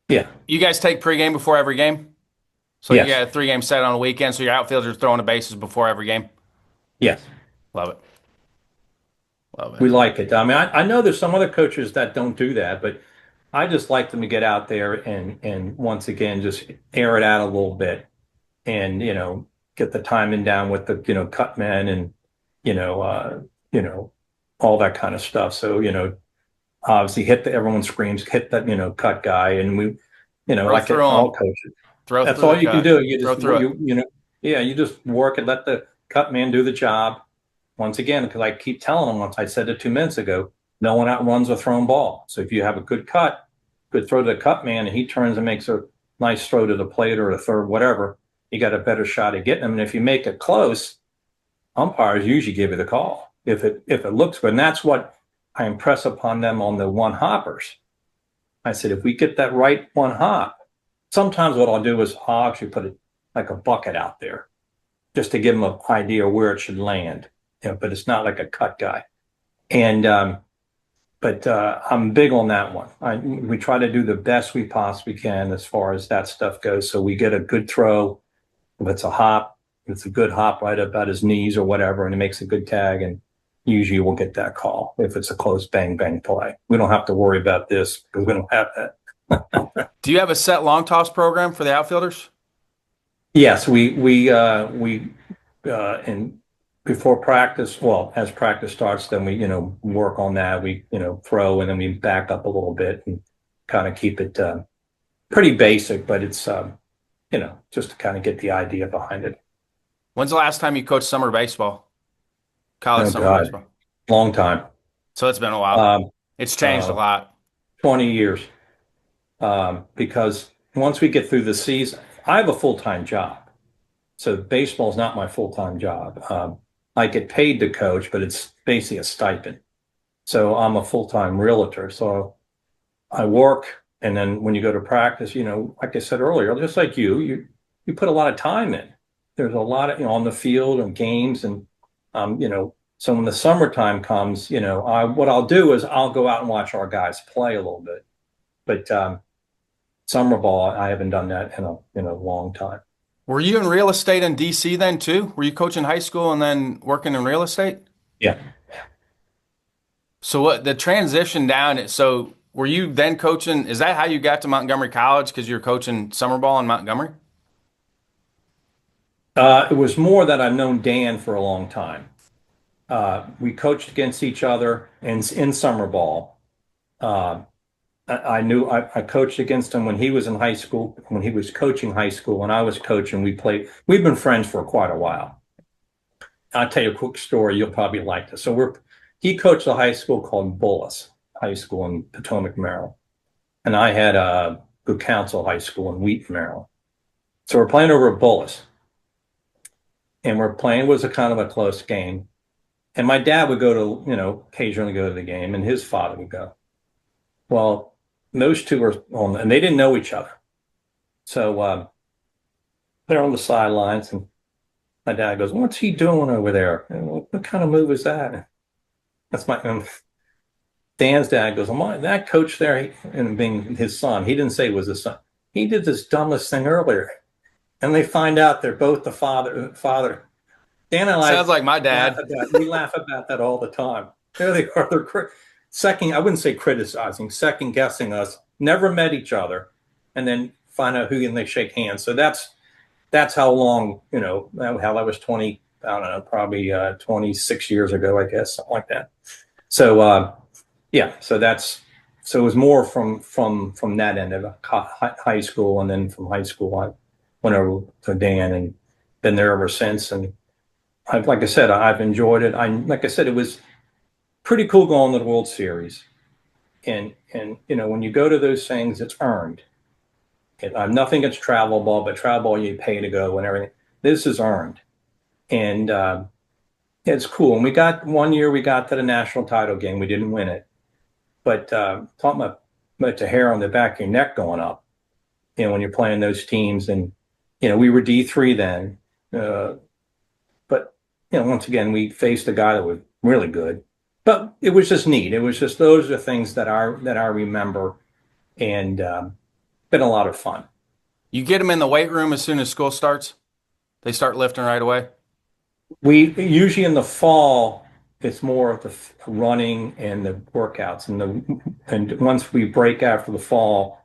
Yeah. You guys take pregame before every game? So yes. You got a 3-game set on a weekend, so your outfielders are throwing the bases before every game? Yes. Love it. We like it. I mean, I know there's some other coaches that don't do that, but I just like them to get out there and once again just air it out a little bit, and get the timing down with the cut men and all that kind of stuff. So obviously everyone screams, hit that cut guy, and we like all coaches. That's all you can do. You just work and let the cut man do the job. Once again, because I keep telling them, once I said it 2 minutes ago, no one outruns a thrown ball. So if you have a good throw to the cut man, and he turns and makes a nice throw to the plate or a third, whatever, you got a better shot at getting them. And if you make it close, umpires usually give you the call if it looks good. And that's what I impress upon them on the one hoppers. I said, if we get that right one hop, sometimes what I'll do is I'll actually put like a bucket out there just to give them an idea where it should land. But it's not like a cut guy. And but I'm big on that one. We try to do the best we possibly can as far as that stuff goes. So we get a good throw. If it's a hop, it's a good hop right about his knees or whatever, and it makes a good tag, and usually we'll get that call if it's a close bang bang play. We don't have to worry about this because we don't have that. Do you have a set long toss program for the outfielders? Yes, we before practice, as practice starts, then we, work on that. We, throw, and then we back up a little bit and kind of keep it pretty basic, but it's, just to kind of get the idea behind it. When's the last time you coached summer baseball? College summer baseball? Long time. So it's been a while. Um, It's changed a uh, lot. 20 years. Because once we get through the season, I have a full-time job. So baseball is not my full-time job. I get paid to coach, but it's basically a stipend. So I'm a full-time realtor. So I work, and then when you go to practice, like I said earlier, just like you put a lot of time in. There's a lot of, on the field and games, and so when the summertime comes, what I'll do is I'll go out and watch our guys play a little bit. But summer ball, I haven't done that in a long time. Were you in real estate in DC then too? Were you coaching high school and then working in real estate? Yeah. So what the transition down? So were you then coaching? Is that how you got to Montgomery College? Because you're coaching summer ball in Montgomery? It was more that I've known Dan for a long time. We coached against each other in summer ball. Uh, I knew I coached against him when he was in high school, when he was coaching high school, when I was coaching. We played. We've been friends for quite a while. I'll tell you a quick story. You'll probably like this. He coached a high school called Bullis High School in Potomac, Maryland, and I had a Good Counsel High School in Wheaton, Maryland. So we're playing over at Bullis, and we're playing. It was a kind of a close game, and my dad would go to occasionally go to the game, and his father would go. Well, those two were on, and they didn't know each other. So they're on the sidelines, and my dad goes, "What's he doing over there? And what kind of move is that?" That's my Dan's dad goes, "That coach there," and being his son, he didn't say it was his son. He did this dumbest thing earlier, and they find out they're both the father. Dan and I Sounds like my dad. we laugh about that all the time. There they are. They're second. I wouldn't say criticizing, second guessing us. Never met each other, and then find out who, and they shake hands. So that's how long, how that was 20. I don't know, probably 26 years ago, I guess, something like that. So yeah, so it was more from that end of high school, and then from high school I went over to Dan and been there ever since. And like I said, I've enjoyed it. Like I said, it was pretty cool going to the World Series, and when you go to those things, it's earned. I'm nothing against travel ball, but travel ball you pay to go and everything. This is earned, and it's cool. And one year we got to the national title game. We didn't win it, but talking about the hair on the back of your neck going up, when you're playing those teams, and we were D3 then, but once again we faced a guy that was really good. But it was just neat. It was just, those are things that I remember, and been a lot of fun. You get them in the weight room as soon as school starts? They start lifting right away? We usually in the fall, it's more of the running and the workouts, and once we break after the fall,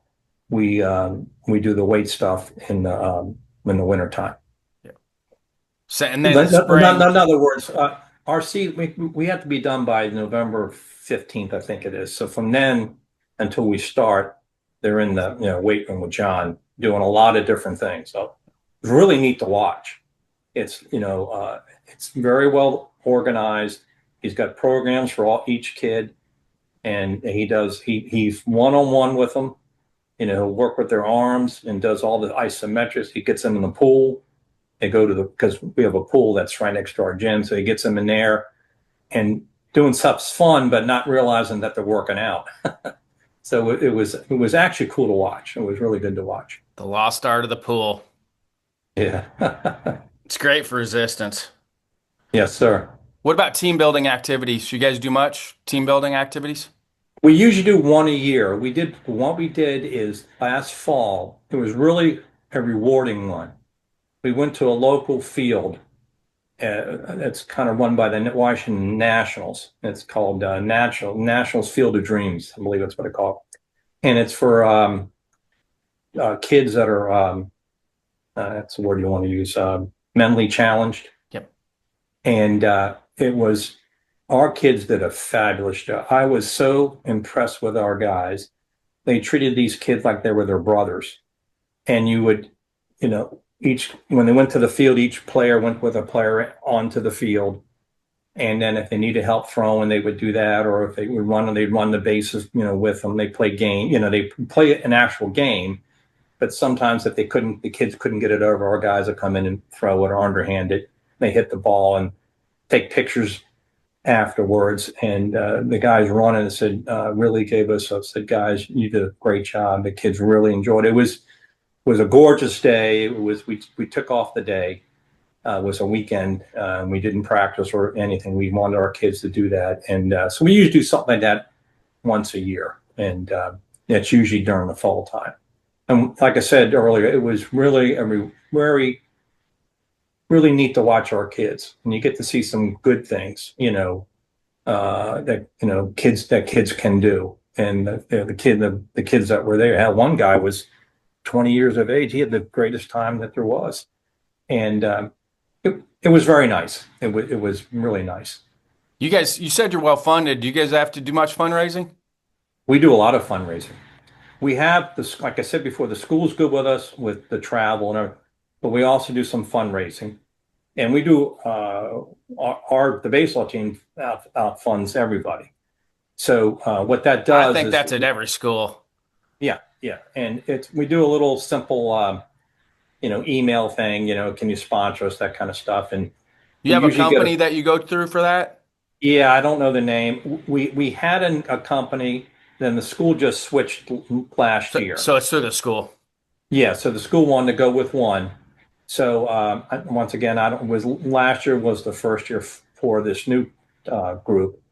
we do the weight stuff in the wintertime. Yeah. So, and then spring. In other words, our season, we have to be done by November 15th, I think it is. So from then until we start, they're in the weight room with John doing a lot of different things. So it's really neat to watch. It's it's very well organized. He's got programs for each kid, and he's one-on-one with them. He'll work with their arms and does all the isometrics. He gets them in the pool. They go to because we have a pool that's right next to our gym, so he gets them in there and doing stuff's fun, but not realizing that they're working out. So it was actually cool to watch. It was really good to watch. The lost art of the pool. Yeah. It's great for resistance. Yes, sir. What about team building activities? You guys do much team building activities? We usually do one a year. What we did is last fall, it was really a rewarding one. We went to a local field. It's kind of run by the Washington Nationals. It's called Nationals Field of Dreams. I believe that's what it's called. And it's for kids that are, that's the word you want to use, mentally challenged. Yep. And it was, our kids did a fabulous job. I was so impressed with our guys. They treated these kids like they were their brothers. And you would, when they went to the field, each player went with a player onto the field, And then if they needed help throwing, they would do that. Or if they would run, they'd run the bases, with them. They play game, they play an actual game. But sometimes if the kids couldn't get it over, our guys would come in and throw it or underhand it. They hit the ball and take pictures afterwards. And the guys running said, really gave us up, said, guys, you did a great job. The kids really enjoyed it. It was a gorgeous day. We took off the day. It was a weekend. We didn't practice or anything. We wanted our kids to do that. And so we usually do something like that once a year. And it's usually during the fall time. And like I said earlier, it was really very, really neat to watch our kids. And you get to see some good things, kids can do. And the kids that were there, one guy was 20 years of age. He had the greatest time that there was. And it was very nice. It was really nice. You said you're well funded. Do you guys have to do much fundraising? We do a lot of fundraising. We have this, like I said before, the school's good with us with the travel and everything, but we also do some fundraising, and we do the baseball team out funds everybody. So what that does, I think that's at every school. Yeah, and we do a little simple, email thing. Can you sponsor us, that kind of stuff, and you have a company that you go through for that? Yeah, I don't know the name. We had a company. Then the school just switched last year. So it's through the school. Yeah, so the school wanted to go with one. So once again, last year was the first year for this new group.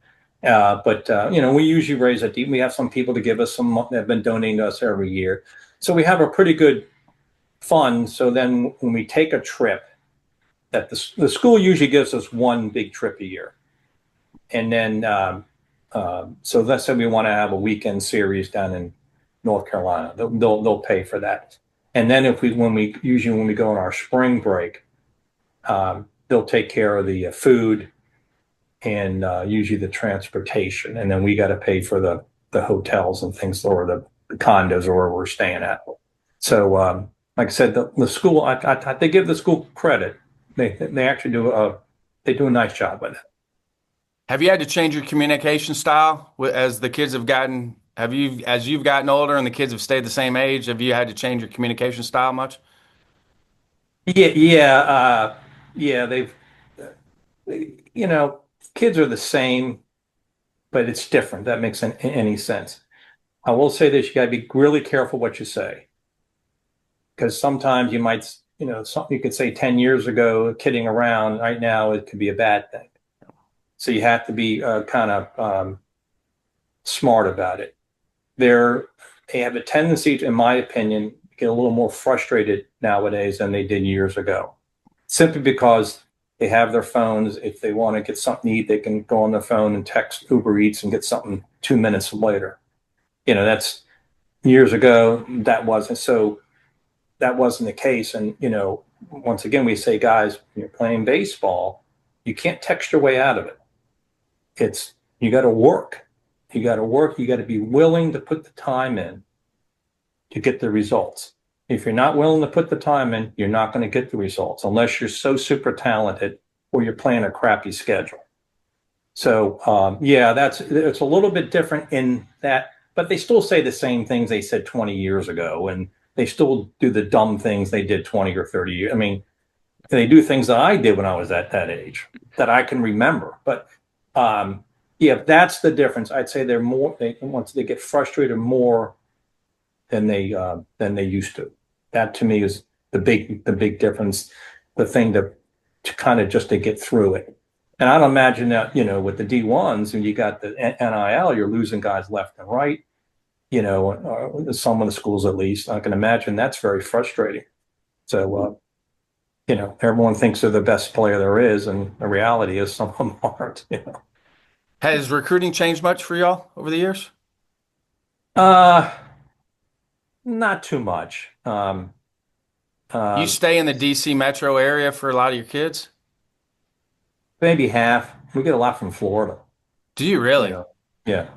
But we usually raise we have some people to give us some that have been donating to us every year. So we have a pretty good fund. So then when we take a trip, that the school usually gives us one big trip a year, and then. So let's say we want to have a weekend series down in North Carolina. They'll pay for that. And then when we go on our spring break, they'll take care of the food and usually the transportation. And then we got to pay for the hotels and things, or the condos or where we're staying at. So like I said, the school, they give the school credit. They actually do a nice job with it. Have you had to change your communication style as the kids have gotten? As you've gotten older and the kids have stayed the same age? Have you had to change your communication style much? Yeah. They've, kids are the same, but it's different. That makes any sense. I will say this: you got to be really careful what you say, because sometimes you might, something you could say 10 years ago, kidding around. Right now, it could be a bad thing. So you have to be kind of smart about it. They have a tendency, in my opinion, to get a little more frustrated nowadays than they did years ago, simply because they have their phones. If they want to get something to eat, they can go on their phone and text Uber Eats and get something 2 minutes later. That's years ago. That wasn't the case. And, once again, we say, guys, when you're playing baseball, you can't text your way out of it. You got to work. You got to be willing to put the time in to get the results. If you're not willing to put the time in, you're not going to get the results unless you're so super talented or you're playing a crappy schedule. So, it's a little bit different in that, but they still say the same things they said 20 years ago, and they still do the dumb things they did 20 or 30 years. I mean, they do things that I did when I was at that age that I can remember, but that's the difference. I'd say once they get frustrated more than they used to. That to me is the big difference. The thing to kind of just to get through it. And I don't imagine that with the D1s and you got the NIL, you're losing guys left and right. Some of the schools at least. I can imagine that's very frustrating. So everyone thinks they're the best player there is, and the reality is some of them aren't. Has recruiting changed much for y'all over the years? Not too much. You stay in the DC metro area for a lot of your kids? Maybe half. We get a lot from Florida. Do you really? Yeah.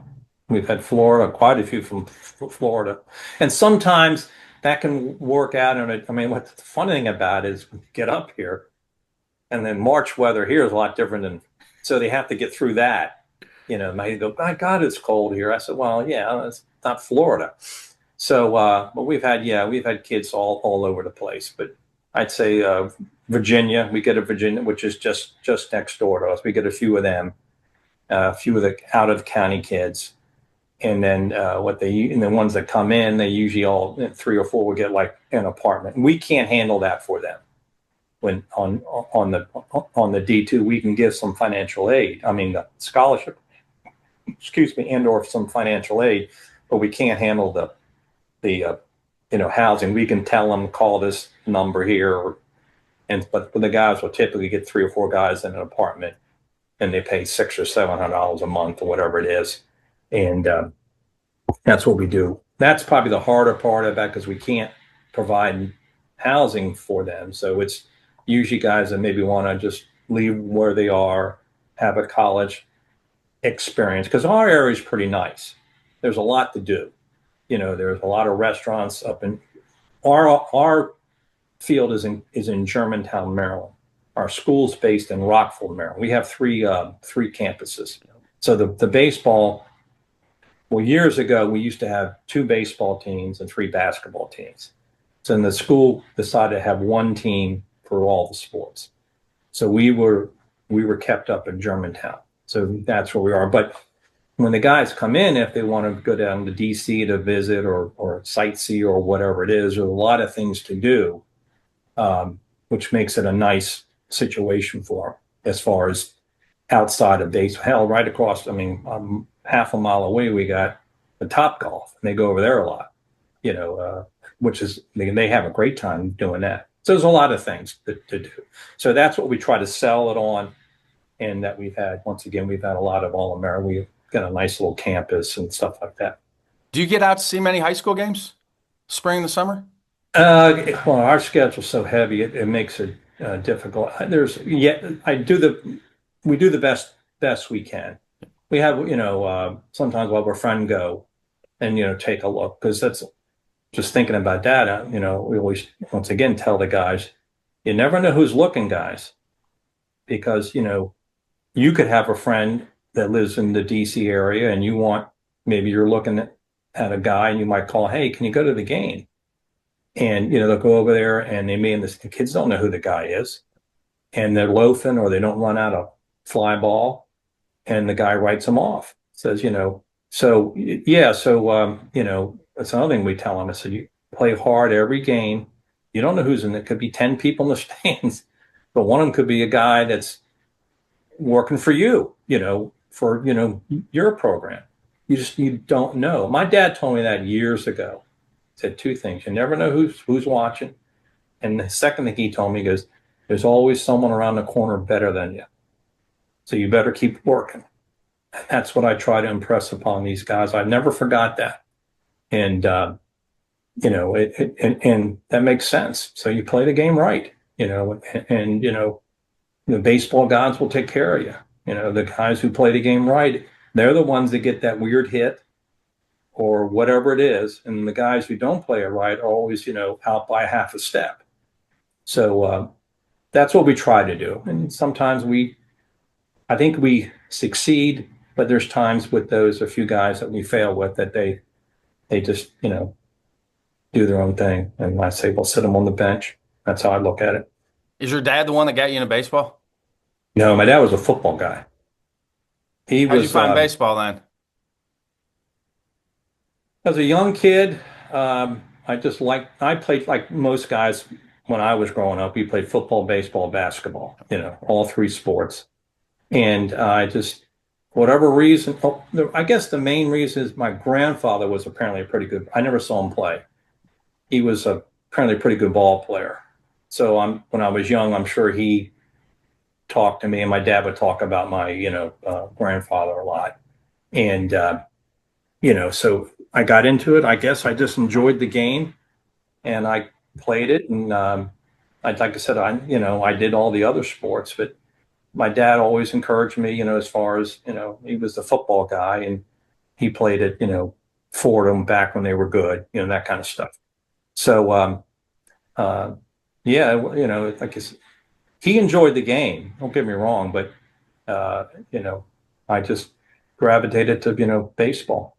We've had quite a few from Florida. And sometimes that can work out. And what the funny thing about it is when you get up here, and then March weather here is a lot different than So they have to get through that. They go, my God, it's cold here. I said, well, yeah, it's not Florida. So, but we've had kids all over the place. But I'd say Virginia, we get a Virginia, which is just next door to us. We get a few of them, a few of the out of the county kids. And then the ones that come in, they usually all 3 or 4 will get like an apartment. We can't handle that for them. When on the D2, we can give some financial aid. I mean, the scholarship, and or some financial aid, but we can't handle the housing. We can tell them call this number here, but the guys will typically get 3 or 4 guys in an apartment, and they pay $600 or $700 a month or whatever it is, and that's what we do. That's probably the harder part of that because we can't provide housing for them. So it's usually guys that maybe want to just leave where they are, have a college experience, because our area is pretty nice. There's a lot to do. There's a lot of restaurants up in our field is in Germantown, Maryland. Our school's based in Rockville, Maryland. We have three campuses. So the baseball, well, years ago we used to have 2 baseball teams and 3 basketball teams. So then the school decided to have 1 team for all the sports. So we were kept up in Germantown. So that's where we are. But when the guys come in, if they want to go down to DC to visit or sightsee or whatever it is, there's a lot of things to do, which makes it a nice situation for them as far as outside of base. Hell, right across, half a mile away, we got the Top Golf, and they go over there a lot, which is, they have a great time doing that. So there's a lot of things to do. So that's what we try to sell it on. And that we've had a lot of All-American. We've got a nice little campus and stuff like that. Do you get out to see many high school games, spring and the summer? Well, our schedule's so heavy, it makes it difficult. We do the best we can. We have, sometimes we'll have a friend go and, take a look, because that's just thinking about that. We always, once again, tell the guys, you never know who's looking, guys, because, you could have a friend that lives in the DC area and maybe you're looking at a guy and you might call, hey, can you go to the game? And, they'll go over there and the kids don't know who the guy is, and they're loafing or they don't run out a fly ball, and the guy writes them off, says, that's another thing we tell them. I said, you play hard every game. You don't know who's in it. Could be 10 people in the stands, but one of them could be a guy that's working for you, for your program. You don't know. My dad told me that years ago. He said 2 things. You never know who's watching. And the second thing he told me, he goes, there's always someone around the corner better than you. So you better keep working. And that's what I try to impress upon these guys. I never forgot that. And and that makes sense. So you play the game right, and the baseball gods will take care of you. The guys who play the game right, they're the ones that get that weird hit or whatever it is. And the guys who don't play it right are always, out by half a step. So that's what we try to do. And sometimes I think we succeed, but there's times with a few guys that we fail with, that they just, do their own thing. And I say, well, sit them on the bench. That's how I look at it. Is your dad the one that got you into baseball? No, my dad was a football guy. How'd you find baseball then? As a young kid, I played like most guys when I was growing up. We played football, baseball, basketball, all 3 sports. And I just, whatever reason, I guess the main reason is my grandfather was apparently I never saw him play. He was apparently a pretty good ball player. So when I was young, I'm sure he talked to me, and my dad would talk about my, grandfather a lot. And, so I got into it. I guess I just enjoyed the game, and I played it. And like I said, I did all the other sports, but my dad always encouraged me, as far as, he was the football guy, and he played it, for them back when they were good, that kind of stuff. So, like I said, he enjoyed the game. Don't get me wrong, but I just gravitated to, baseball.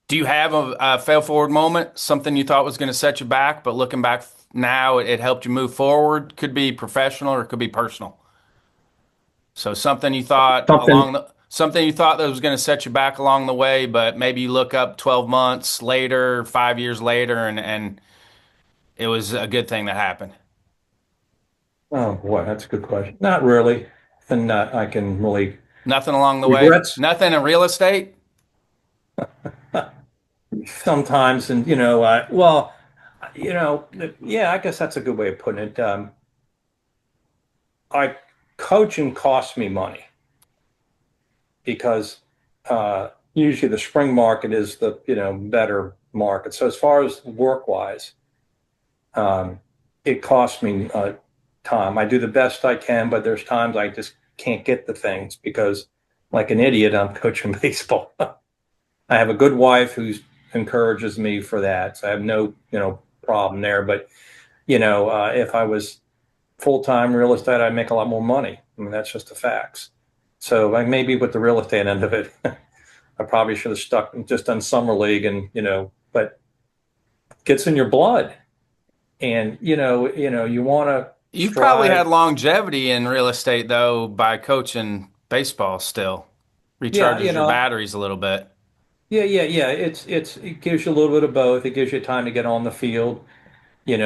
Do you have a fail forward moment, something you thought was going to set you back, but looking back now, it helped you move forward? Could be professional or it could be personal. So Something, something you thought that was going to set you back along the way, but maybe you look up 12 months later, 5 years later, and it was a good thing that happened. oh boy, that's a good question. Not really. And not, I can really Nothing along the way. regrets Nothing in real estate. sometimes. And, yeah, I guess that's a good way of putting it. I Coaching costs me money because usually the spring market is the, better market. So as far as work wise, it costs me time. I do the best I can, but there's times I just can't get the things because, like an idiot, I'm coaching baseball. I have a good wife who encourages me for that, so I have no, problem there. But if I was full time real estate, I'd make a lot more money. I mean, that's just the facts. So like maybe with the real estate end of it, I probably should have stuck just done summer league, and but it gets in your blood, and you want to You've probably strive. had longevity in real estate though by coaching baseball still. Yeah, Recharges your batteries a little bit. yeah. It gives you a little bit of both. It gives you time to get on the field, and if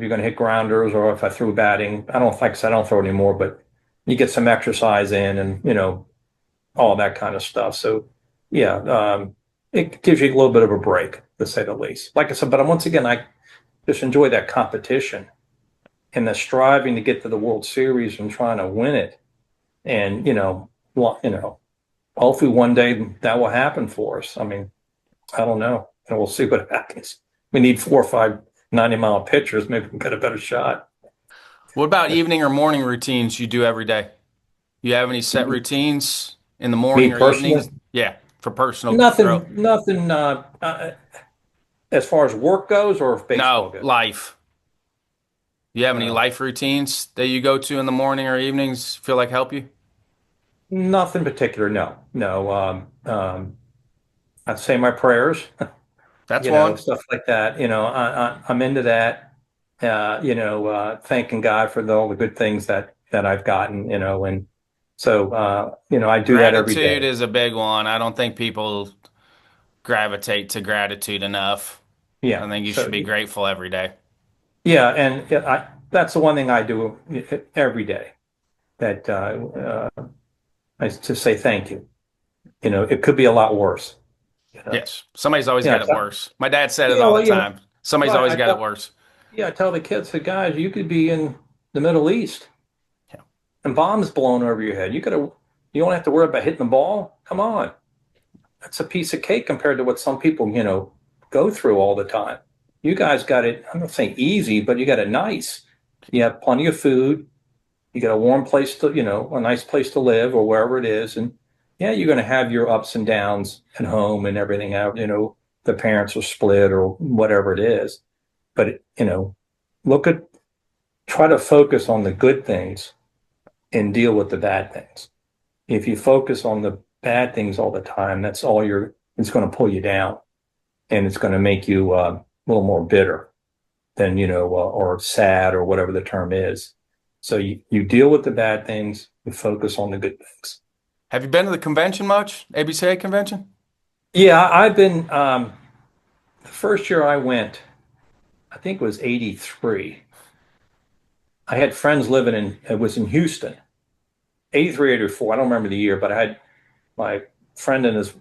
you're going to hit grounders or if I threw batting, I don't, like I said, I don't throw anymore, but you get some exercise in and, all that kind of stuff. So yeah, it gives you a little bit of a break, to say the least. Like I said, but once again, I just enjoy that competition and the striving to get to the World Series and trying to win it. And, hopefully one day that will happen for us. I mean, I don't know. And we'll see what happens. We need 4 or 5 90-mile pitchers. Maybe we can get a better shot. What about evening or morning routines you do every day? You have any set routines in the Me morning or personally, evenings? Yeah, for personal growth. nothing. As far as work goes, or if baseball No, goes. life. You have any No, life routines that you go to in the morning or evenings feel like help you? nothing particular. No, no. I'd say my prayers, That's one. stuff like that. I'm into that. Thanking God for all the good things that I've gotten. And so I do that every Gratitude day. is a big one. I don't think people gravitate to gratitude enough. I Yeah. think you So should be grateful every day. yeah, and that's the one thing I do every day. That I just say thank you. It could be a lot worse. You know? Yes, somebody's always Yeah. got it worse. My dad said it Yeah. all Well, the time. Somebody's right. always got it worse. I tell the kids, the guys, you could be in the Middle East Yeah. and bombs blown over your head. You don't have to worry about hitting the ball. Come on. That's a piece of cake compared to what some people, go through all the time. You guys got it, I'm not saying easy, but you got it nice. You have plenty of food. You got a warm place to, a nice place to live or wherever it is. And yeah, you're going to have your ups and downs at home and everything out, the parents are split or whatever it is. But, look at, try to focus on the good things and deal with the bad things. If you focus on the bad things all the time, it's going to pull you down and it's going to make you a little more bitter than, or sad or whatever the term is. So you deal with the bad things, you focus on the good things. Have you been to the convention much? ABCA convention? Yeah, I've been, the first year I went, I think it was 83. I had friends it was in Houston, 83, 84. I don't remember the year, but I had my friend and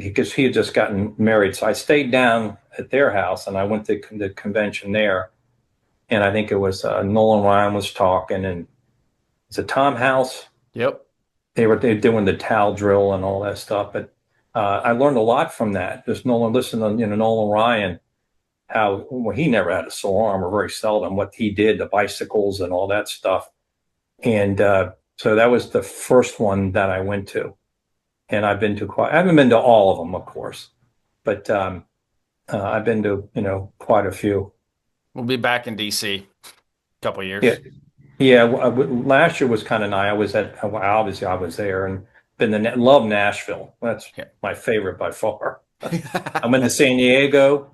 because he had just gotten married. So I stayed down at their house and I went to the convention there. And I think it was Nolan Ryan was talking, and it's a Tom House. Yep. They were doing the towel drill and all that stuff. But I learned a lot from that. Just listening to Nolan Ryan, how he never had a sore arm or very seldom. What he did, the bicycles and all that stuff. And so that was the first one that I went to, and I've been to I haven't been to all of them, of course, but I've been to quite a few. We'll be back in DC a couple years. Yeah, Yeah, last year was kind of nice. I was at well, obviously I was there and love Nashville. That's Yeah. my favorite by far. I went to San Diego.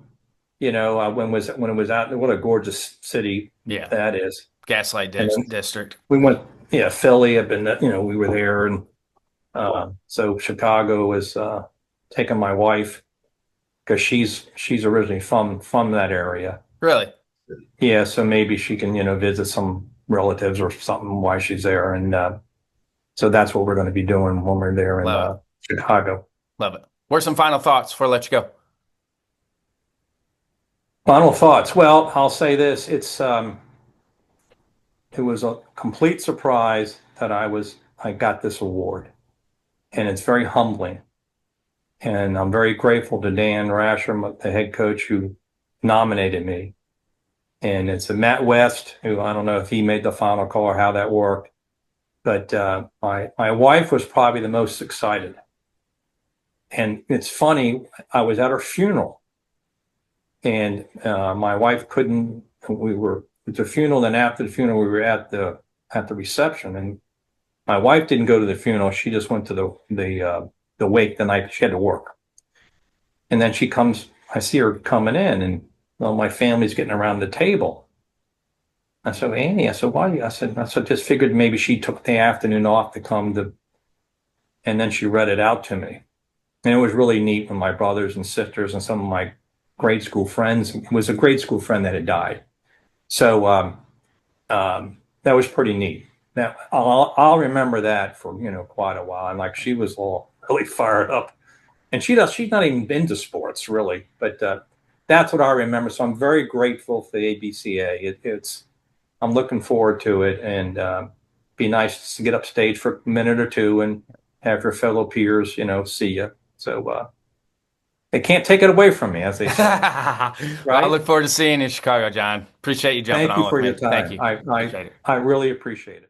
When it was out. What a gorgeous city Yeah. that is. Gaslight And then District. we went, yeah, Philly. We were there, and so Chicago was taking my wife because she's originally from that area. Really? Yeah, so maybe she can visit some relatives or something while she's there, and so that's what we're going to be doing when we're there in Love Chicago. Love it. Where's some final thoughts before I let you go? Final thoughts. Well, I'll say this: it was a complete surprise that I got this award, and it's very humbling. And I'm very grateful to Dan Rascher, the head coach, who nominated me. And it's a Matt West, who I don't know if he made the final call or how that worked, but my wife was probably the most excited. And it's funny, I was at her funeral, and my wife couldn't. It's a funeral. Then after the funeral, we were at the reception, and my wife didn't go to the funeral. She just went to the wake the night she had to work. And then she comes. I see her coming in, and my family's getting around the table. I said, Annie, why? I said, just figured maybe she took the afternoon off to come to, and then she read it out to me. And it was really neat when my brothers and sisters and some of my grade school friends, it was a grade school friend that had died. So that was pretty neat. Now I'll remember that for, quite a while. And like, she was all really fired up, and she's not even into sports really, but that's what I remember. So I'm very grateful for the ABCA. I'm looking forward to it, and be nice to get upstage for a minute or two and have your fellow peers, see you. So they can't take it away from me, as they say. Right? Well, I look forward to seeing you in Chicago, John. Appreciate you jumping on with me. Thank you for your time. Thank you. I really appreciate it.